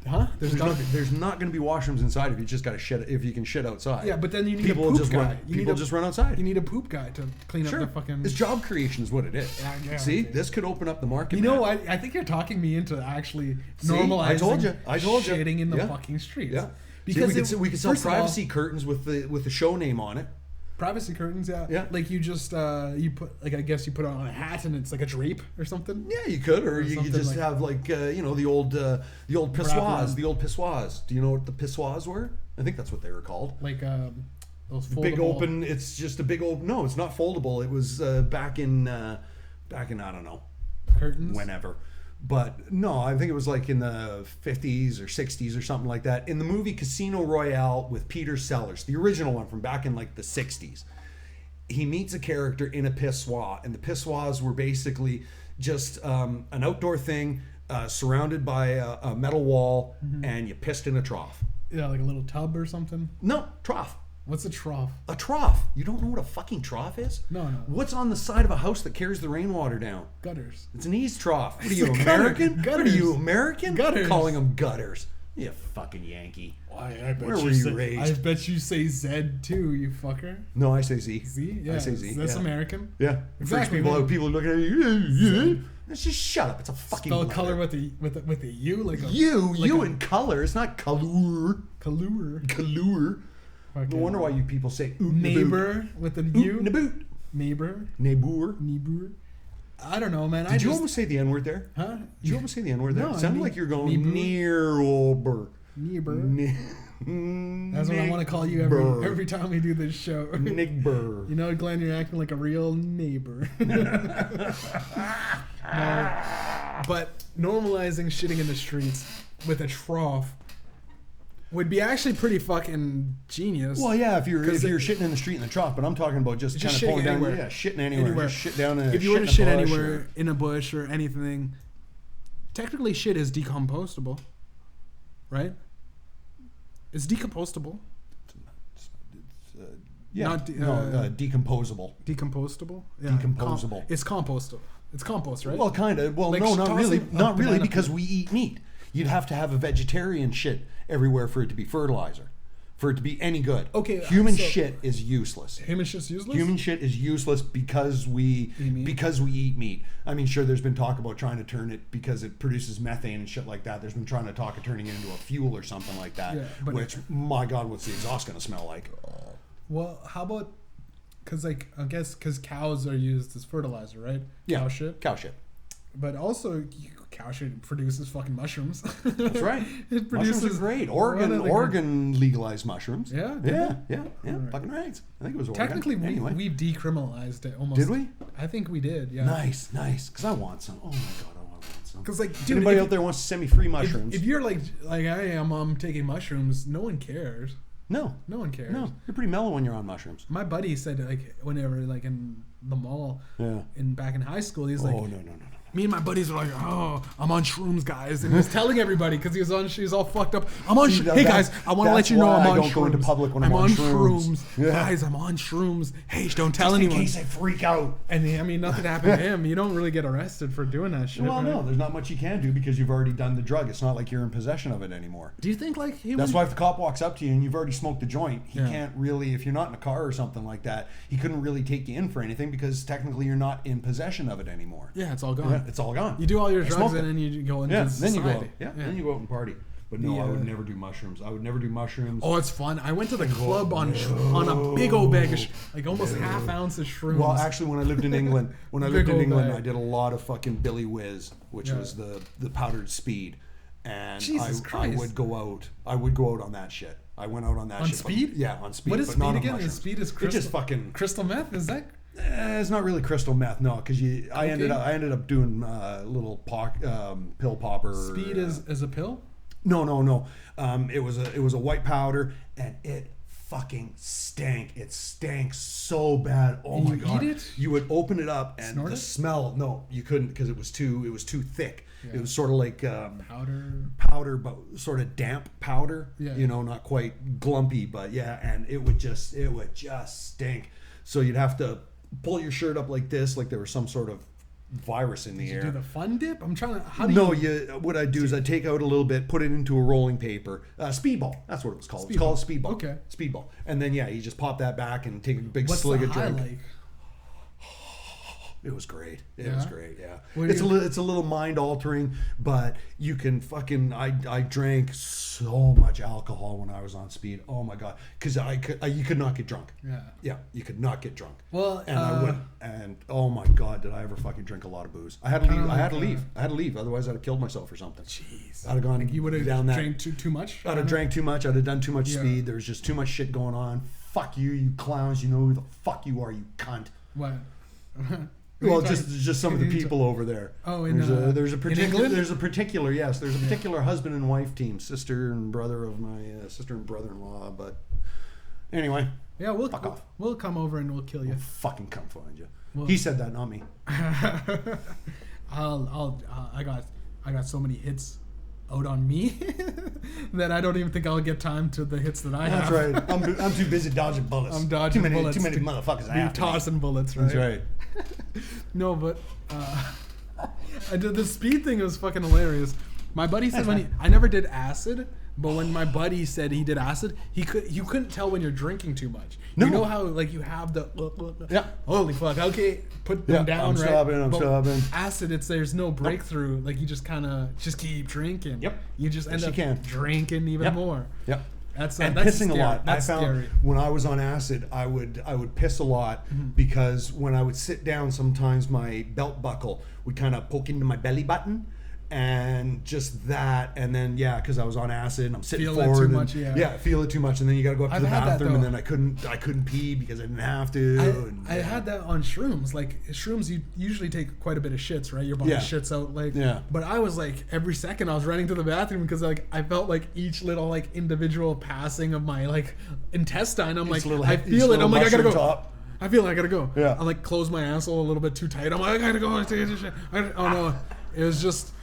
Huh? There's not going to be washrooms inside if you just got to shit. If you can shit outside. Yeah, but then you need a poop guy. People just run outside. You need a poop guy to clean up the fucking. It's job creation is what it is. Yeah, see, this could open up the market. You know, I think you're talking me into actually normalizing. I told you. Shitting in the fucking streets. Yeah. Because we could sell privacy curtains with the show name on it. Privacy curtains, yeah. Like you just you put I guess you put on a hat and it's like a drape or something. Yeah, you could, or you could just have like the old pissoirs, the old pissoirs. Do you know what the pissoirs were? I think that's what they were called. Like those foldable. Big open. It's just a big open. No, it's not foldable. It was back in I don't know. Curtains. Whenever. But no, I think it was like in the 50s or 60s or something like that. In the movie Casino Royale with Peter Sellers, the original one from back in like the 60s, he meets a character in a pissoir, and the pissoirs were basically just an outdoor thing surrounded by a metal wall, and you pissed in a trough. Yeah, like a little tub or something? No, trough. What's a trough? A trough. You don't know what a fucking trough is? No. What's on the side of a house that carries the rainwater down? Gutters. It's an eaves trough. What are you, American? Gutters. What are you, American? Gutters. Calling them gutters. You fucking Yankee. I bet Where were you raised? I bet you say Z too, you fucker. No, I say Z. Z? Yeah. I say Z. That's American. Yeah. Exactly. People are looking at you. Let's just shut up. It's a fucking spell color with the U like a U in color. It's not color. Color. Okay. No wonder why you people say neighbor with the U. Naboot. Neighbor. I don't know, man. Did you almost say the N word there? Huh? Did you almost say the N word there? No, it sounded like you're going near. That's what I want to call you every time we do this show. Nigber. You know, Glenn, you're acting like a real neighbor. No, but normalizing shitting in the streets with a trough would be actually pretty fucking genius. Well, yeah, if you're shitting in the street in the trough, but I'm talking about just kind of pulling down. Yeah, shitting anywhere. Just shit down in if you were to shit anywhere in a bush or anything, technically shit is decomposable, right? It's decomposable. Decomposable. Decomposable? Yeah. Decomposable. It's compostable. It's compost, right? Well, kind of. Well, like no, not really. Not really, because we eat meat. You'd have to have a vegetarian shit everywhere for it to be fertilizer, for it to be any good. Okay. Human shit is useless. Human shit's useless? Human shit is useless because we eat meat. I mean, sure, there's been talk about trying to turn it because it produces methane and shit like that. There's been trying to talk of turning it into a fuel or something like that. Yeah, which, my God, what's the exhaust going to smell like? Well, how about... Because, because cows are used as fertilizer, right? Yeah. Cow shit. But also, cow shit produces fucking mushrooms. That's right. It produces... Mushrooms are great. Oregon legalized mushrooms. Yeah? Yeah. Right. Fucking right. I think it was Oregon. Technically, we've decriminalized it almost. Did we? I think we did, yeah. Nice. Because I want some. Oh, my God, I want some. Because, dude... Anybody out there wants to send me free mushrooms? If you're like I am, I'm taking mushrooms, no one cares. No one cares. No, you're pretty mellow when you're on mushrooms. My buddy said whenever in the mall, back in high school, he's no. Me and my buddies were like, oh, I'm on shrooms, guys, and he was telling everybody because he was all fucked up. I'm on. Hey guys, I want to let you know I'm on shrooms. I don't go into public when I'm on shrooms. Yeah. Guys, I'm on shrooms. Hey, don't tell anyone. In case I freak out. And I mean, nothing happened to him. You don't really get arrested for doing that shit. Well, right? no, there's not much you can do because you've already done the drug. It's not like you're in possession of it anymore. Do you think That's why if the cop walks up to you and you've already smoked the joint, he can't really, if you're not in a car or something like that, he couldn't really take you in for anything because technically you're not in possession of it anymore. Yeah, it's all gone. Yeah, it's all gone. You do all your drugs and then you go into then you go out. Then you go out and party. But no, I would never do mushrooms. Oh, it's fun. I went to the club on a big old bag of almost half ounce of shrooms. Well, actually, when I lived in England, I did a lot of fucking Billy Whiz, which was the powdered speed, and I would go out on that shit. I went out on that shit. On speed? Yeah, on speed. What is speed again? Speed is crystal. It's just fucking crystal meth. Is that? It's not really crystal meth, no, because I ended up doing little pill popper. Speed is a pill? No. It was a white powder, and it fucking stank. It stank so bad. Oh my god! Eat it? You would open it up and Snort the it? smell. No, you couldn't because it was too thick. Yeah. It was sort of like Powder. but sort of damp powder. Yeah. You know, not quite glumpy, but yeah, and it would just stink. So you'd have to pull your shirt up like this, like there was some sort of virus in the air. Do the fun dip? I'm trying to. How do What I do is I take out a little bit, put it into a rolling paper, speedball. That's what it was called. It's called a speedball. Okay. Speedball, and then you just pop that back and take a big What's swig the of high drink. like? It was great. It Yeah? was great. Yeah. What It's do a you- little, it's a little mind altering, but you can fucking. I drank so much alcohol when I was on speed. Oh my god, because you could not get drunk. Yeah. Yeah, you could not get drunk. Well, and I went, and oh my god, did I ever fucking drink a lot of booze? I had to leave. Kinda I had to like, leave. I had to leave. Otherwise, I'd have killed myself or something. Jeez. I'd have gone Like you would have down that. drank too much. I'd have drank too much. I'd have done too much Yeah. speed. There was just too much shit going on. Fuck you, you clowns. You know who the fuck you are, you cunt. What? Well, just some of the people over there. Oh, there's a particular England? there's a particular husband and wife team, sister and brother of my sister and brother-in-law. But anyway, Yeah, fuck off. We'll come over and we'll kill you. I'll fucking come find you. Well- He said that, not me. I got so many hits out on me that I don't even think I'll get time to the hits that I That's have. right. I'm too busy dodging bullets. I'm dodging bullets. Too many motherfuckers. You're tossing bullets, right? That's right. No, but I did the speed thing. Was fucking hilarious. My buddy said I never did acid, but when my buddy said he did acid, you couldn't tell when you're drinking too much. No. You know how like you have the Yeah. holy fuck, okay, put them down, I'm right? stopping. But acid, there's no breakthrough. Like you just kind of just keep drinking. Yep. You just end Yes, you up can. drinking even Yep. more. Yep. That's And that's pissing scary. a lot. That's I found scary. when I was on acid, I would piss a lot because when I would sit down, sometimes my belt buckle would kind of poke into my belly button, and just that, and then because I was on acid and I'm sitting Feel it forward, too and, much, yeah. feel it too much, and then you got to go up to I've the had that, bathroom, and though. then I couldn't pee because I didn't have to. I had that on shrooms. Like shrooms, you usually take quite a bit of shits, right? Your body Yeah. shits out, like. Yeah. But I was like, every second I was running to the bathroom because like I felt like each little like individual passing of my like intestine. I'm like, I feel it. I'm like, I gotta go. Top. I feel like I gotta go. Yeah. I like close my asshole a little bit too tight. I'm like, I gotta go. Oh no, it was just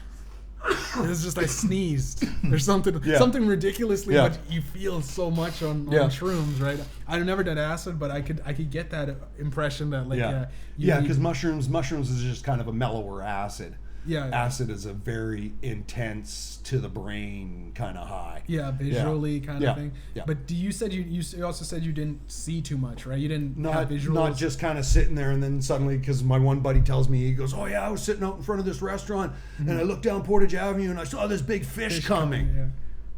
I sneezed. There's something ridiculously much. You feel so much on shrooms, right? I never did acid, but I could get that impression that like because mushrooms is just kind of a mellower acid. Yeah. Acid is a very intense to the brain kind of high. Yeah, visually kind of thing. Yeah. But you said you also said you didn't see too much, right? You didn't have visuals. Not just kind of sitting there and then suddenly, because my one buddy tells me, he goes, "Oh yeah, I was sitting out in front of this restaurant and I looked down Portage Avenue and I saw this big fish coming." Yeah.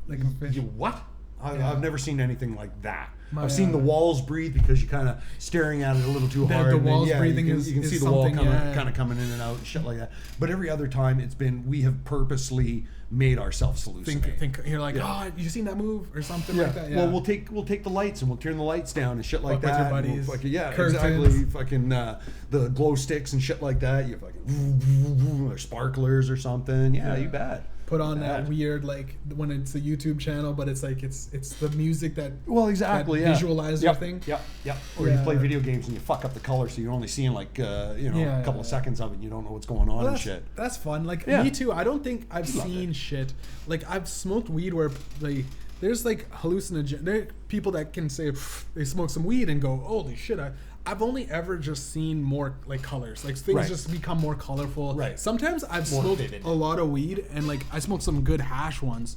Like a fish. You what? I've never seen anything like that. I've seen the walls breathe because you're kind of staring at it a little too hard. The and then, walls breathing you can, is you can is see the wall something, kind of coming in and out and shit like that. But every other time we have purposely made ourselves hallucinate. Think you're like, oh, you seen that move or something like that? Yeah. Well, we'll take the lights and we'll turn the lights down and shit like Fuck with that. your And buddies. we'll fucking, Curtains. exactly. Fucking the glow sticks and shit like that. You fucking or sparklers or something. Yeah, you bet. Put on that weird like when it's a YouTube channel, but it's like it's the music that exactly that visualizer thing. Yep. Or you play video games and you fuck up the color, so you're only seeing like a couple of seconds of it. And you don't know what's going on and shit. That's fun. Like me too. I don't think I've seen shit. Like I've smoked weed where like there's like hallucinogen. There are people that can say they smoke some weed and go, holy shit. I've only ever just seen more like colors, like things just become more colorful. Right. Sometimes I've More smoked vivid. a lot of weed and like I smoked some good hash ones,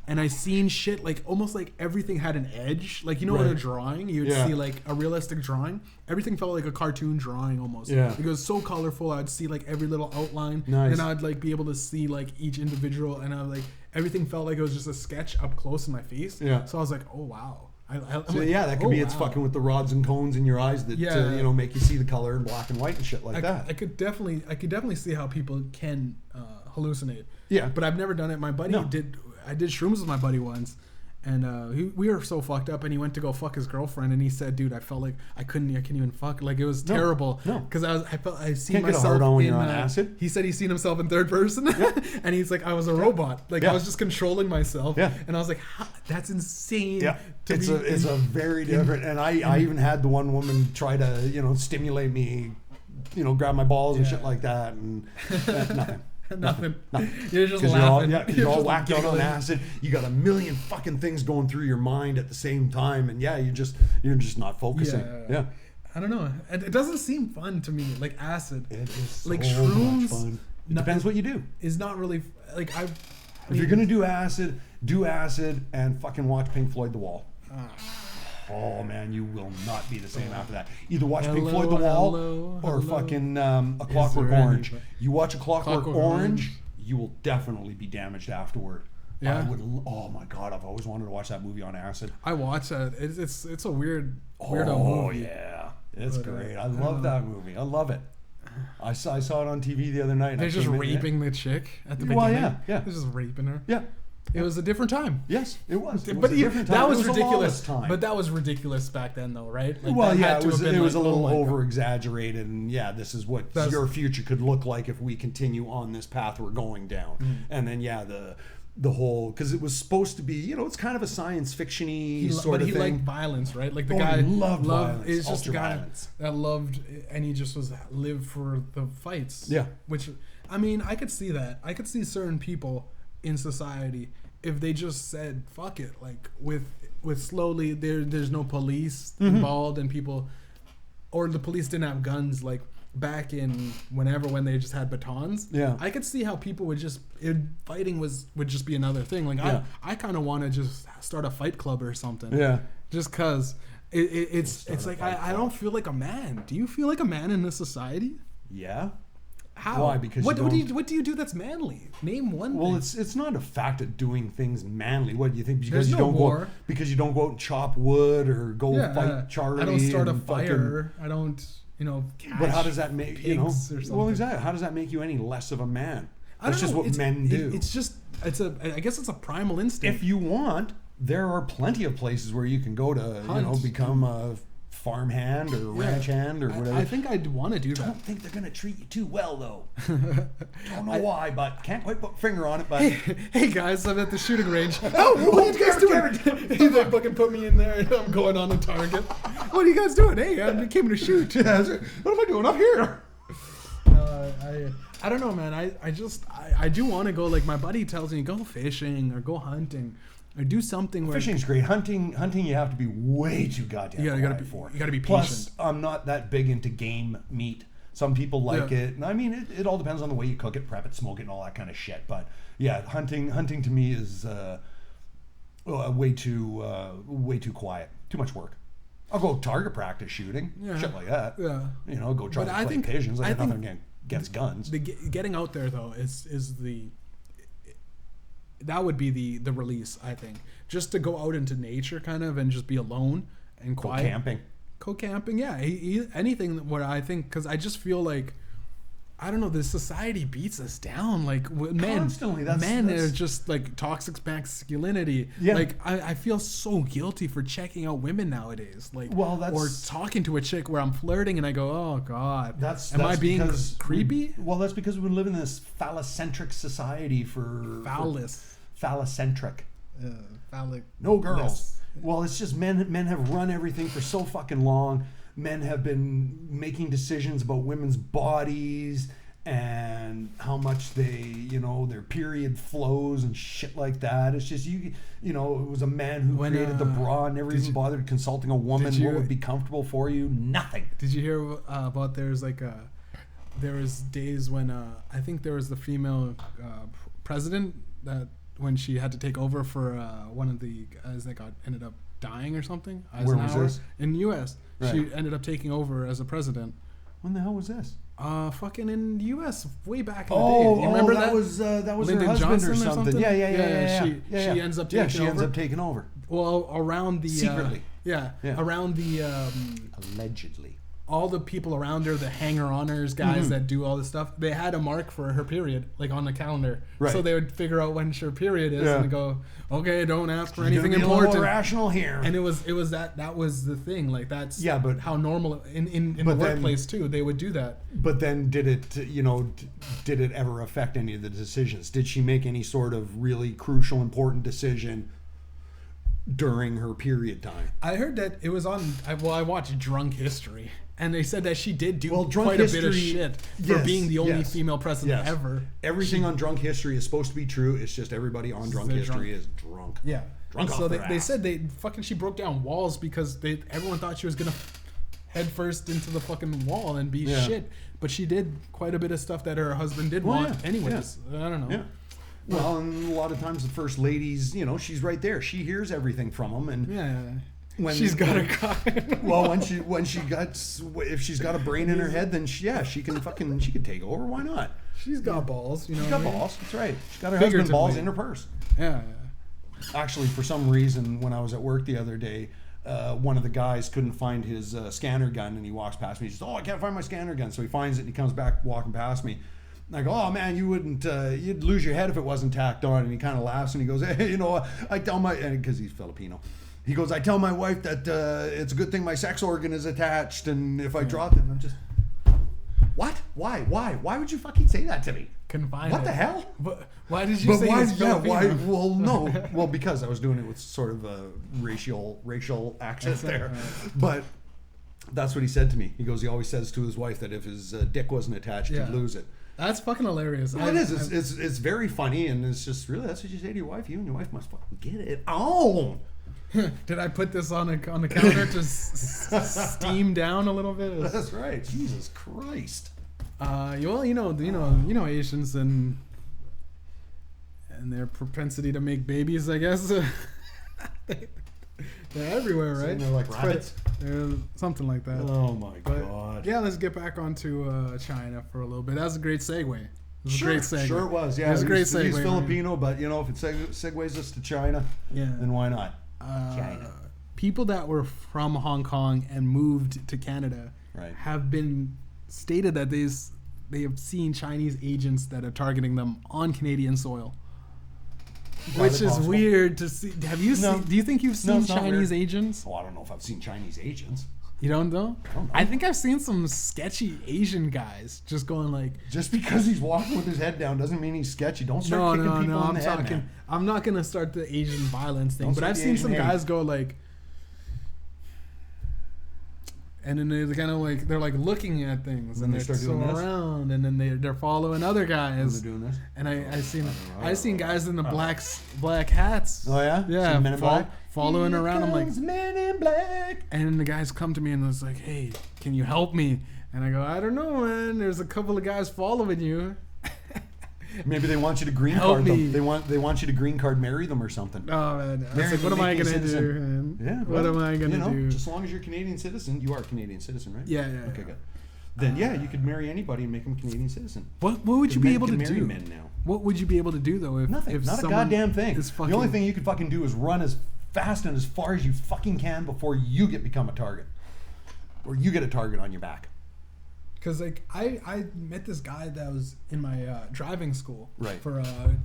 and I seen shit like almost like everything had an edge. Like in a drawing, you'd see like a realistic drawing. Everything felt like a cartoon drawing almost. Yeah. It was so colorful. I'd see like every little outline, Nice. and I'd like be able to see like each individual, and I like everything felt like it was just a sketch up close in my face. Yeah. So I was like, oh wow. That could be it's fucking with the rods and cones in your eyes that make you see the color in black and white and shit like that. I could definitely see how people can hallucinate. Yeah. But I've never done it. My buddy did. I did shrooms with my buddy once, And we were so fucked up, and he went to go fuck his girlfriend, and he said, "Dude, I felt like I can't even fuck. Like it was terrible. No, because I felt I seen can't myself get a hard on when in you're on acid." He said he's seen himself in third person, and he's like, I was a robot. Like I was just controlling myself. Yeah. And I was like, that's insane. Yeah, it's a very different. And I even had the one woman try to stimulate me, grab my balls and shit like that, and nothing. Nothing. You're just laughing. You're all whacked out on acid. You got a million fucking things going through your mind at the same time, and you're just not focusing. Yeah. I don't know. It doesn't seem fun to me. Like acid. It is like so shrooms. Much fun. It depends what you do. Is not really like I. If you're gonna do acid and fucking watch Pink Floyd The Wall. Oh man, you will not be the same after that. Either watch Pink Floyd The Wall or fucking A Clockwork Orange. You watch A Clockwork Orange, you will definitely be damaged afterward. Yeah. Oh my god, I've always wanted to watch that movie on acid. I watched that. It's a weird movie. Oh yeah, it's great. I love that movie. I love it. I saw it on TV the other night. They're just raping the chick at the beginning. Well, yeah. They're just raping her. Yeah. It was a different time. Yes, it was. But that was ridiculous. But that was ridiculous back then, though, right? Like, well, yeah, it was a little over exaggerated, and this is what your future could look like if we continue on this path we're going down. And then the whole, because it was supposed to be, it's kind of a science fiction-y sort of thing. But he liked violence, right? Like the guy loved violence. It's just the guy that loved, and he just lived for the fights. Yeah. Which, I mean, I could see that. I could see certain people in society, if they just said fuck it, like with slowly there's no police involved, and people, or the police didn't have guns like back in when they just had batons. Yeah, I could see how people would just fighting would just be another thing. Like I kind of want to just start a fight club or something. Yeah, just cause it's like I don't feel like a man. Do you feel like a man in this society? Yeah. How? Why? Because what do you do that's manly? Name one. Well, thing. it's not a fact of doing things manly. What do you think? Because you don't go out and chop wood or go fight Charlie. I don't start a fire. I don't catch. But how does that make Well, exactly. How does that make you any less of a man? That's just what men do. I guess it's a primal instinct. If you want, there are plenty of places where you can go to become a farmhand or ranch hand or whatever. I think I'd want to do that. I don't think they're going to treat you too well, though. Don't know why, but can't quite put a finger on it. But hey guys, I'm at the shooting range. What are you guys doing? He fucking put me in there, and I'm going on a target. What are you guys doing? Hey, I came to shoot. What am I doing up here? I don't know, man. I do want to go. Like my buddy tells me, go fishing or go hunting. Or do something where fishing's great. Hunting you have to be way too goddamn you gotta be patient. Plus, I'm not that big into game meat. Some people like it. And I mean, it all depends on the way you cook it, prep it, smoke it, and all that kind of shit. But yeah, hunting to me is way too quiet. Too much work. I'll go target practice shooting, shit like that. Yeah. Go try to play pigeons. I got nothing against guns. Getting out there though is the. That would be the release, I think. Just to go out into nature kind of and just be alone and quiet. Go camping, yeah. Anything where I think, because I just feel like, I don't know, this society beats us down. Like men, constantly. Men are just like toxic masculinity. Yeah. Like I feel so guilty for checking out women nowadays. Like, or talking to a chick where I'm flirting and I go, oh god, am I being creepy? That's because we live in this phallocentric society for phallocentric. Phallic. No girls. Well, it's just men have run everything for so fucking long. Men have been making decisions about women's bodies and how much their period flows and shit like that. It's just it was a man who created the bra and never even bothered consulting a woman what would be comfortable for you. Nothing. Did you hear about there was days when I think there was the female president that when she had to take over for one of the guys that ended up dying or something. Where was this? In the U.S. Right. She ended up taking over as a president. When the hell was this? Fucking in the U.S. way back in the day. You remember that? That was Lyndon her husband Johnson or something. Yeah. She ends up taking over. She ends up taking over. Well, around the secretly. Around the allegedly. all the people around her, the hanger-oners guys that do all this stuff, they had a mark for her period, like on the calendar. Right. So they would figure out when her period is and go, okay, don't ask for anything important. Rational here. And it was that was the thing. Like that's but how normal in the workplace too. They would do that. But then did it ever affect any of the decisions? Did she make any sort of really crucial, important decision during her period time? I heard that it was on. I watched Drunk History. And they said that she did do quite a bit of shit for being the only female president ever. Everything on Drunk History is supposed to be true. It's just everybody on Drunk History is drunk. Yeah. Drunk so off their they ass. said she broke down walls because everyone thought she was going to head first into the fucking wall and be shit. But she did quite a bit of stuff that her husband did want anyways. Yeah. I don't know. Yeah. Well, and a lot of times the first ladies, she's right there. She hears everything from them. And she's got a car. Well, if she's got a brain in her head, then she can take over. Why not? She's got balls. She's got balls. That's right. She's got her husband's balls in her purse. Yeah. Actually, for some reason, when I was at work the other day, one of the guys couldn't find his scanner gun, and he walks past me. He says, "Oh, I can't find my scanner gun." So he finds it, and he comes back walking past me. And I go, "Oh man, you'd lose your head if it wasn't tacked on." And he kind of laughs, and he goes, "Hey, I tell because he's Filipino." He goes, "I tell my wife that it's a good thing my sex organ is attached, and if I drop it," I'm just, what? Why? Why would you fucking say that to me? Couldn't find what it. the hell? But why did you say it's Filipino? Well, no. Well, because I was doing it with sort of a racial accent there. Right. But that's what he said to me. He goes, he always says to his wife that if his dick wasn't attached, he'd lose it. That's fucking hilarious. Well, it is. It's very funny, and it's just really, that's what you say to your wife. You and your wife must fucking get it on. Did I put this on the counter to steam down a little bit? That's right. Jesus Christ. Well, Asians and their propensity to make babies, I guess. They're everywhere, right? They're like rabbits. Something like that. Oh my God. Yeah, let's get back onto China for a little bit. That was a great segue. Sure it was. Yeah, it was a great segue. He's Filipino, but if it segues us to China, then why not? China. People that were from Hong Kong and moved to Canada have been stated that they have seen Chinese agents that are targeting them on Canadian soil, which is weird to see. Have you seen? Do you think you've seen Chinese agents? Oh, I don't know if I've seen Chinese agents. You don't know? I think I've seen some sketchy Asian guys just going like... Just because he's walking with his head down doesn't mean he's sketchy. Don't start kicking people in the head, man. I'm not going to start the Asian violence thing, but I've seen some guys go like... And then they're kind of like, they're like looking at things and they're so around and then they're following other guys. They're doing this? And I've seen guys in the black hats. Oh yeah? Yeah. Men in Black? Following Here around. I'm like, Men in Black. And then the guys come to me and was like, "Hey, can you help me?" And I go, "I don't know, man. There's a couple of guys following you." Maybe they want you to green card them. They want you to green card marry them or something. Oh man, I was like, what am I gonna do? Man? Yeah, what am I gonna do? Just as long as you're a Canadian citizen, you are a Canadian citizen, right? Yeah. Okay, good. Then you could marry anybody and make them a Canadian citizen. What would you be able to do? Men now. What would you be able to do though? Nothing. Not a goddamn thing. The only thing you could fucking do is run as fast and as far as you fucking can before you become a target, or you get a target on your back. Because like I met this guy that was in my driving school for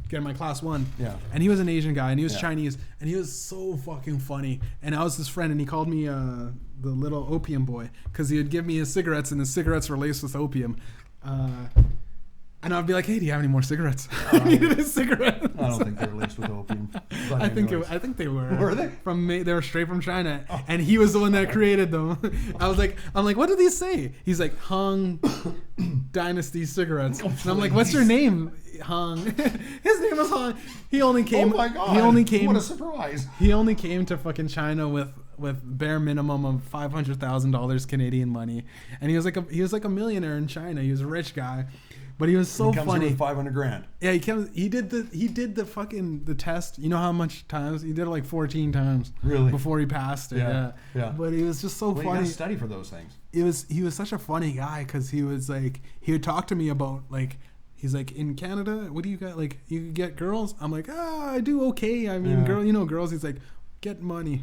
getting my class 1. Yeah. And he was an Asian guy and he was Chinese and he was so fucking funny. And I was his friend and he called me the little opium boy because he would give me his cigarettes and his cigarettes were laced with opium. And I'd be like, "Hey, do you have any more cigarettes?" I needed a cigarette. I don't think they were laced with opium. I think they were. Were they? They were straight from China, and he was the one that created them. I'm like, what did these say? He's like, Hung Dynasty cigarettes. And I'm like, what's your name? Hung. His name was Hung. He only came. Oh my God! What a surprise! He only came to fucking China with bare minimum of $500,000 Canadian money, and he was like a millionaire in China. He was a rich guy. But he was so funny. With $500,000. Yeah, he did the test. You know how much times he did it, like 14 times. Really? Before he passed it. Yeah. But he was just so funny. You gotta study for those things. He was such a funny guy because he was like, he would talk to me about like, he's like, in Canada, what do you got? Like, you get girls? I'm like, I do okay. I mean, girls. He's like, get money.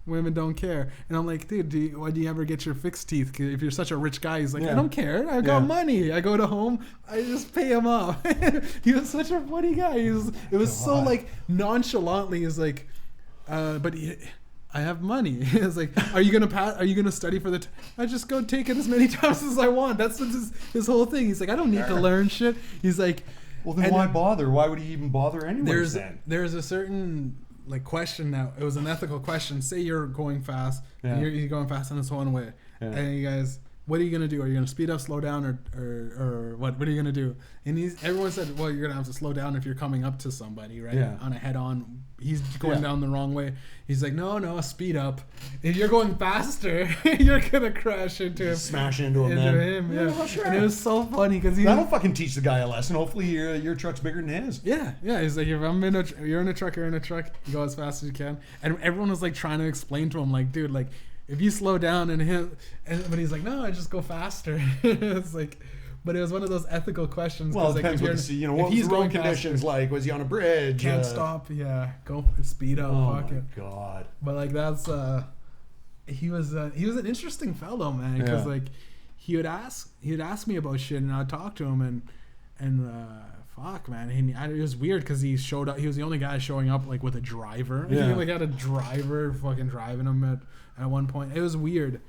Women don't care. And I'm like, dude, why do you ever get your fixed teeth? 'Cause if you're such a rich guy, he's like, I don't care. I got money. I go to home. I just pay him off. He was such a funny guy. It was so like nonchalantly. He's like, I have money. It's like, are you gonna pass? Are you gonna study for the? I just go take it as many times as I want. That's his whole thing. He's like, I don't need to learn shit. He's like, well, then why bother? Why would he even bother anyway? There's a certain like question now. It was an ethical question. Say you're going fast. And you're going fast in this one way, and you guys, what are you gonna do? Are you gonna speed up, slow down, or what? What are you gonna do? And everyone said, well, you're gonna have to slow down if you're coming up to somebody, right? Yeah. On a head-on. He's going down the wrong way. He's like, no, speed up. If you're going faster, you're gonna crash into him. Smash into him. Yeah. Well, sure. And it was so funny because that'll fucking teach the guy a lesson. Hopefully, your truck's bigger than his. Yeah. He's like, if you're in a truck, you go as fast as you can. And everyone was like trying to explain to him, like, dude, like, if you slow down but he's like, no, I just go faster. It's like. But it was one of those ethical questions. Well, it like, depends what what was the road conditions like? Was he on a bridge? Can't stop. Yeah, go speed up. Oh my god! But like that's he was an interesting fellow, man. Because like he would ask me about shit, and I'd talk to him, and fuck, man. It was weird because he showed up. He was the only guy showing up like with a driver. Yeah. He like had a driver fucking driving him at one point. It was weird.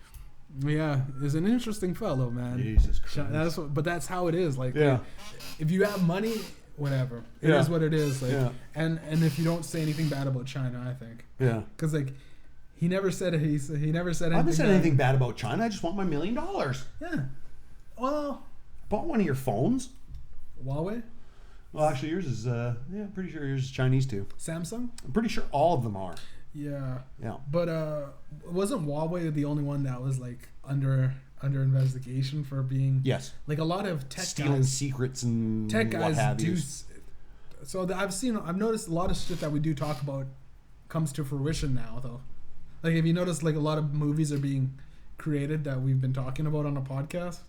Yeah, he's an interesting fellow, man. Jesus Christ. That's how it is. Like, if you have money, whatever. It is what it is. Like, and if you don't say anything bad about China, I think. Yeah. Because like, he never said anything. I haven't said anything bad about China. I just want my $1 million. Yeah. Well, I bought one of your phones. Huawei. Well, actually, yours is. Pretty sure yours is Chinese too. Samsung. I'm pretty sure all of them are. Yeah. But wasn't Huawei the only one that was like under investigation for being like a lot of tech stealing guys, secrets and tech guys what have do. You. So I've noticed a lot of shit that we do talk about comes to fruition now though. Like if you notice, like a lot of movies are being created that we've been talking about on a podcast.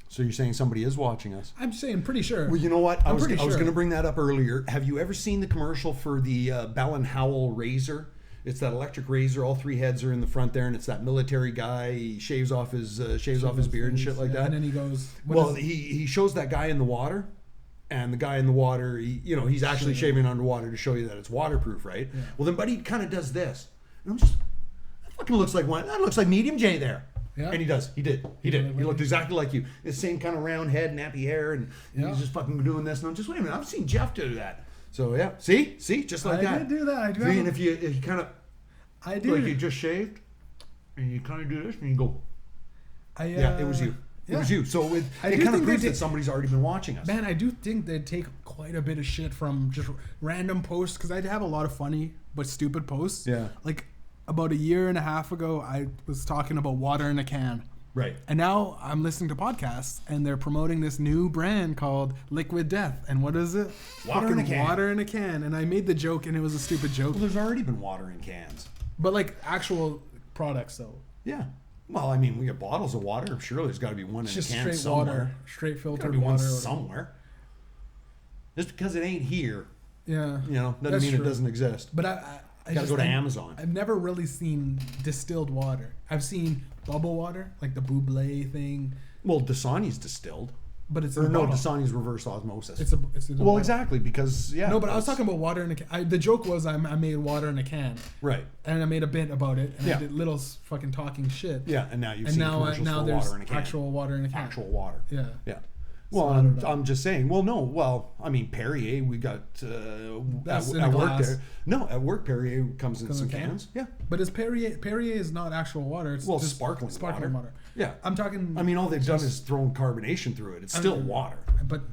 So you're saying somebody is watching us? I'm saying pretty sure. Well, you know what? I was going to bring that up earlier. Have you ever seen the commercial for the Bell & Howell razor? It's that electric razor. All 3 heads are in the front there, and it's that military guy. He shaves off his beard and shit like that. And then he goes. He shows that guy in the water, and the guy in the water, he's actually shaving underwater to show you that it's waterproof, right? Yeah. Well, then Buddy kind of does this, and I'm just, that fucking looks like one. That looks like Mediumjay there. Yeah. And he does. He did. He looked exactly like you. The same kind of round head, nappy hair, and he's just fucking doing this. And I'm just, wait a minute, I've seen Jeff do that. So yeah, see, just like that. I did do that. I do. See, and if you kind of, I do. Like you just shaved, and you kind of do this, and you go. It was you. It was you. So it kind of proves that somebody's already been watching us. Man, I do think they'd take quite a bit of shit from just random posts because I'd have a lot of funny but stupid posts. Yeah. Like about a year and a half ago, I was talking about water in a can. Right. And now I'm listening to podcasts, and they're promoting this new brand called Liquid Death. And what is it? Water in a can. Water in a can. And I made the joke, and it was a stupid joke. Well, there's already been water in cans. But like actual products, though. Yeah. Well, I mean, we get bottles of water. Surely there's got to be one in a can somewhere. Water, straight filtered water. One somewhere. Just because it ain't here. Yeah. Doesn't mean it doesn't exist. But I gotta go to Amazon. I've never really seen distilled water. I've seen bubble water, like the Buble thing. Well, Dasani's distilled. But it's Dasani's reverse osmosis. It's exactly, because No, but I was talking about water in a can. The joke was I made water in a can. Right. And I made a bit about it, and I did little fucking talking shit. Yeah, and now you've seen commercials for water in a can. Actual water in a can. Actual water. Yeah. Yeah. Well, so I'm just saying. Well, no. Well, I mean, Perrier. We got at work there. No, at work Perrier comes in some cans. Yeah. But is Perrier is not actual water? It's just sparkling water. Yeah. I'm talking. I mean, all they've done is thrown carbonation through it. It's still water. But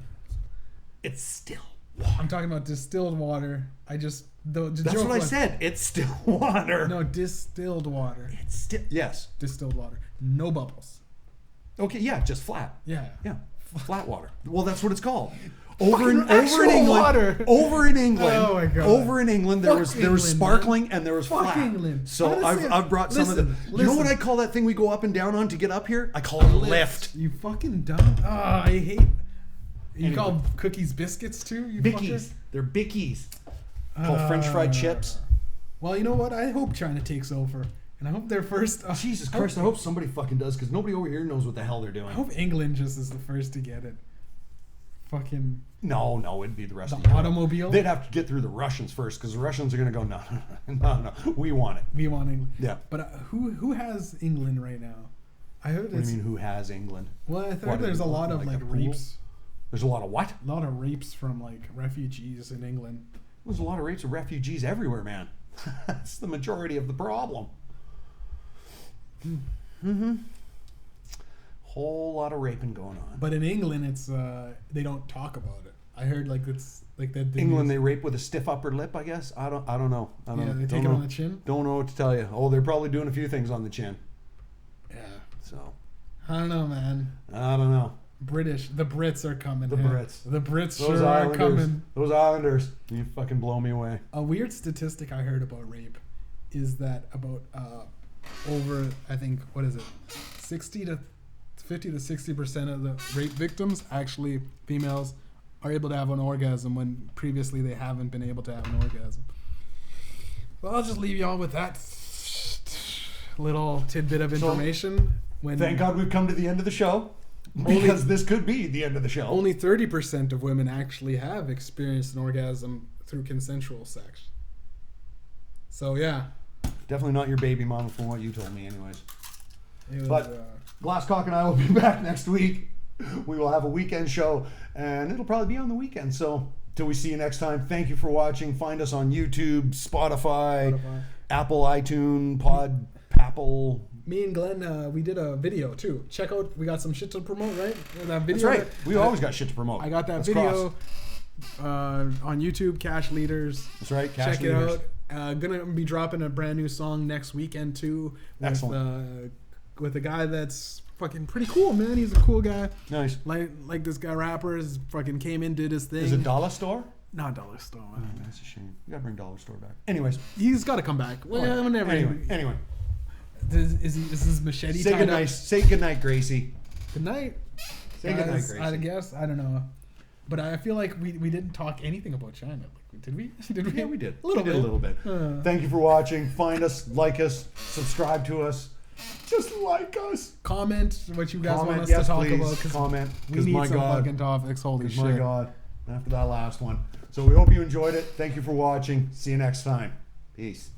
it's still water. I'm talking about distilled water. That's what I said. It's still water. No, distilled water. It's still distilled water. No bubbles. Okay. Yeah. Just flat. Yeah. Yeah. Flat water. Well, that's what it's called. Over in England. Water. Over in England. Oh my god. Over in England, there was sparkling and there was flat. England. So I've brought some of the. You know what I call that thing we go up and down on to get up here? I call it a lift. You fucking dumb. I hate. You call cookies biscuits too? You Bickies. Fucker? They're Bickies. Called French fried chips. Well, you know what? I hope China takes over. And I hope they're first. Jesus Christ, I hope somebody fucking does, because nobody over here knows what the hell they're doing. I hope England just is the first to get it. Fucking. No, it'd be the rest of the Europe. automobile? They'd have to get through the Russians first, because the Russians are going to go, no, we want it. We want England. Yeah. But who has England right now? I heard What do you mean, who has England? Well, I heard there's a lot of like rapes. There's a lot of what? A lot of rapes from like refugees in England. There's a lot of rapes of refugees everywhere, man. That's the majority of the problem. Mm-hmm. Whole lot of raping going on. But in England, it's they don't talk about it. I heard like it's like that. England, they rape with a stiff upper lip, I guess. I don't know. They take it on the chin. Don't know what to tell you. Oh, they're probably doing a few things on the chin. Yeah. So. I don't know, man. I don't know. The Brits are coming. The Brits Sure are coming. Those Islanders, you fucking blow me away. A weird statistic I heard about rape is that about over, I think, what is it, 50 to 60% of the rape victims, actually females, are able to have an orgasm when previously they haven't been able to have an orgasm. Well, I'll just leave y'all with that little tidbit of information. Thank God we've come to the end of the show. Because this could be the end of the show. Only 30% of women actually have experienced an orgasm through consensual sex. So, yeah. Definitely not your baby mama from what you told me anyways. But Glasscock and I will be back next week. We will have a weekend show, and it'll probably be on the weekend. So, till we see you next time, thank you for watching. Find us on YouTube, Spotify. Apple, iTunes, Apple. Me and Glenn, we did a video too. Check out, we got some shit to promote, right? That video. That's right. We always got shit to promote. I got that video on YouTube, Cash Leaders. That's right, Cash Check Leaders. it out. Gonna be dropping a brand new song next weekend too. Excellent. With a guy that's fucking pretty cool, man. He's a cool guy. Nice. Like this guy rapper fucking came in, did his thing. Is it Dollar Store? Not Dollar Store. Oh, that's a shame. You gotta bring Dollar Store back. Anyways. He's gotta come back. Well, whenever. Anyway. Is his machete say tied goodnight. up? Say goodnight, Gracie. Good night. Say goodnight, Gracie. I guess. I don't know. But I feel like we didn't talk anything about China. Did we? Yeah, we did. A little bit. Thank you for watching. Find us, like us, subscribe to us. Just like us. Comment what you guys want us to talk about. Comment. We need some fucking topics. Holy shit. My God. After that last one. So we hope you enjoyed it. Thank you for watching. See you next time. Peace.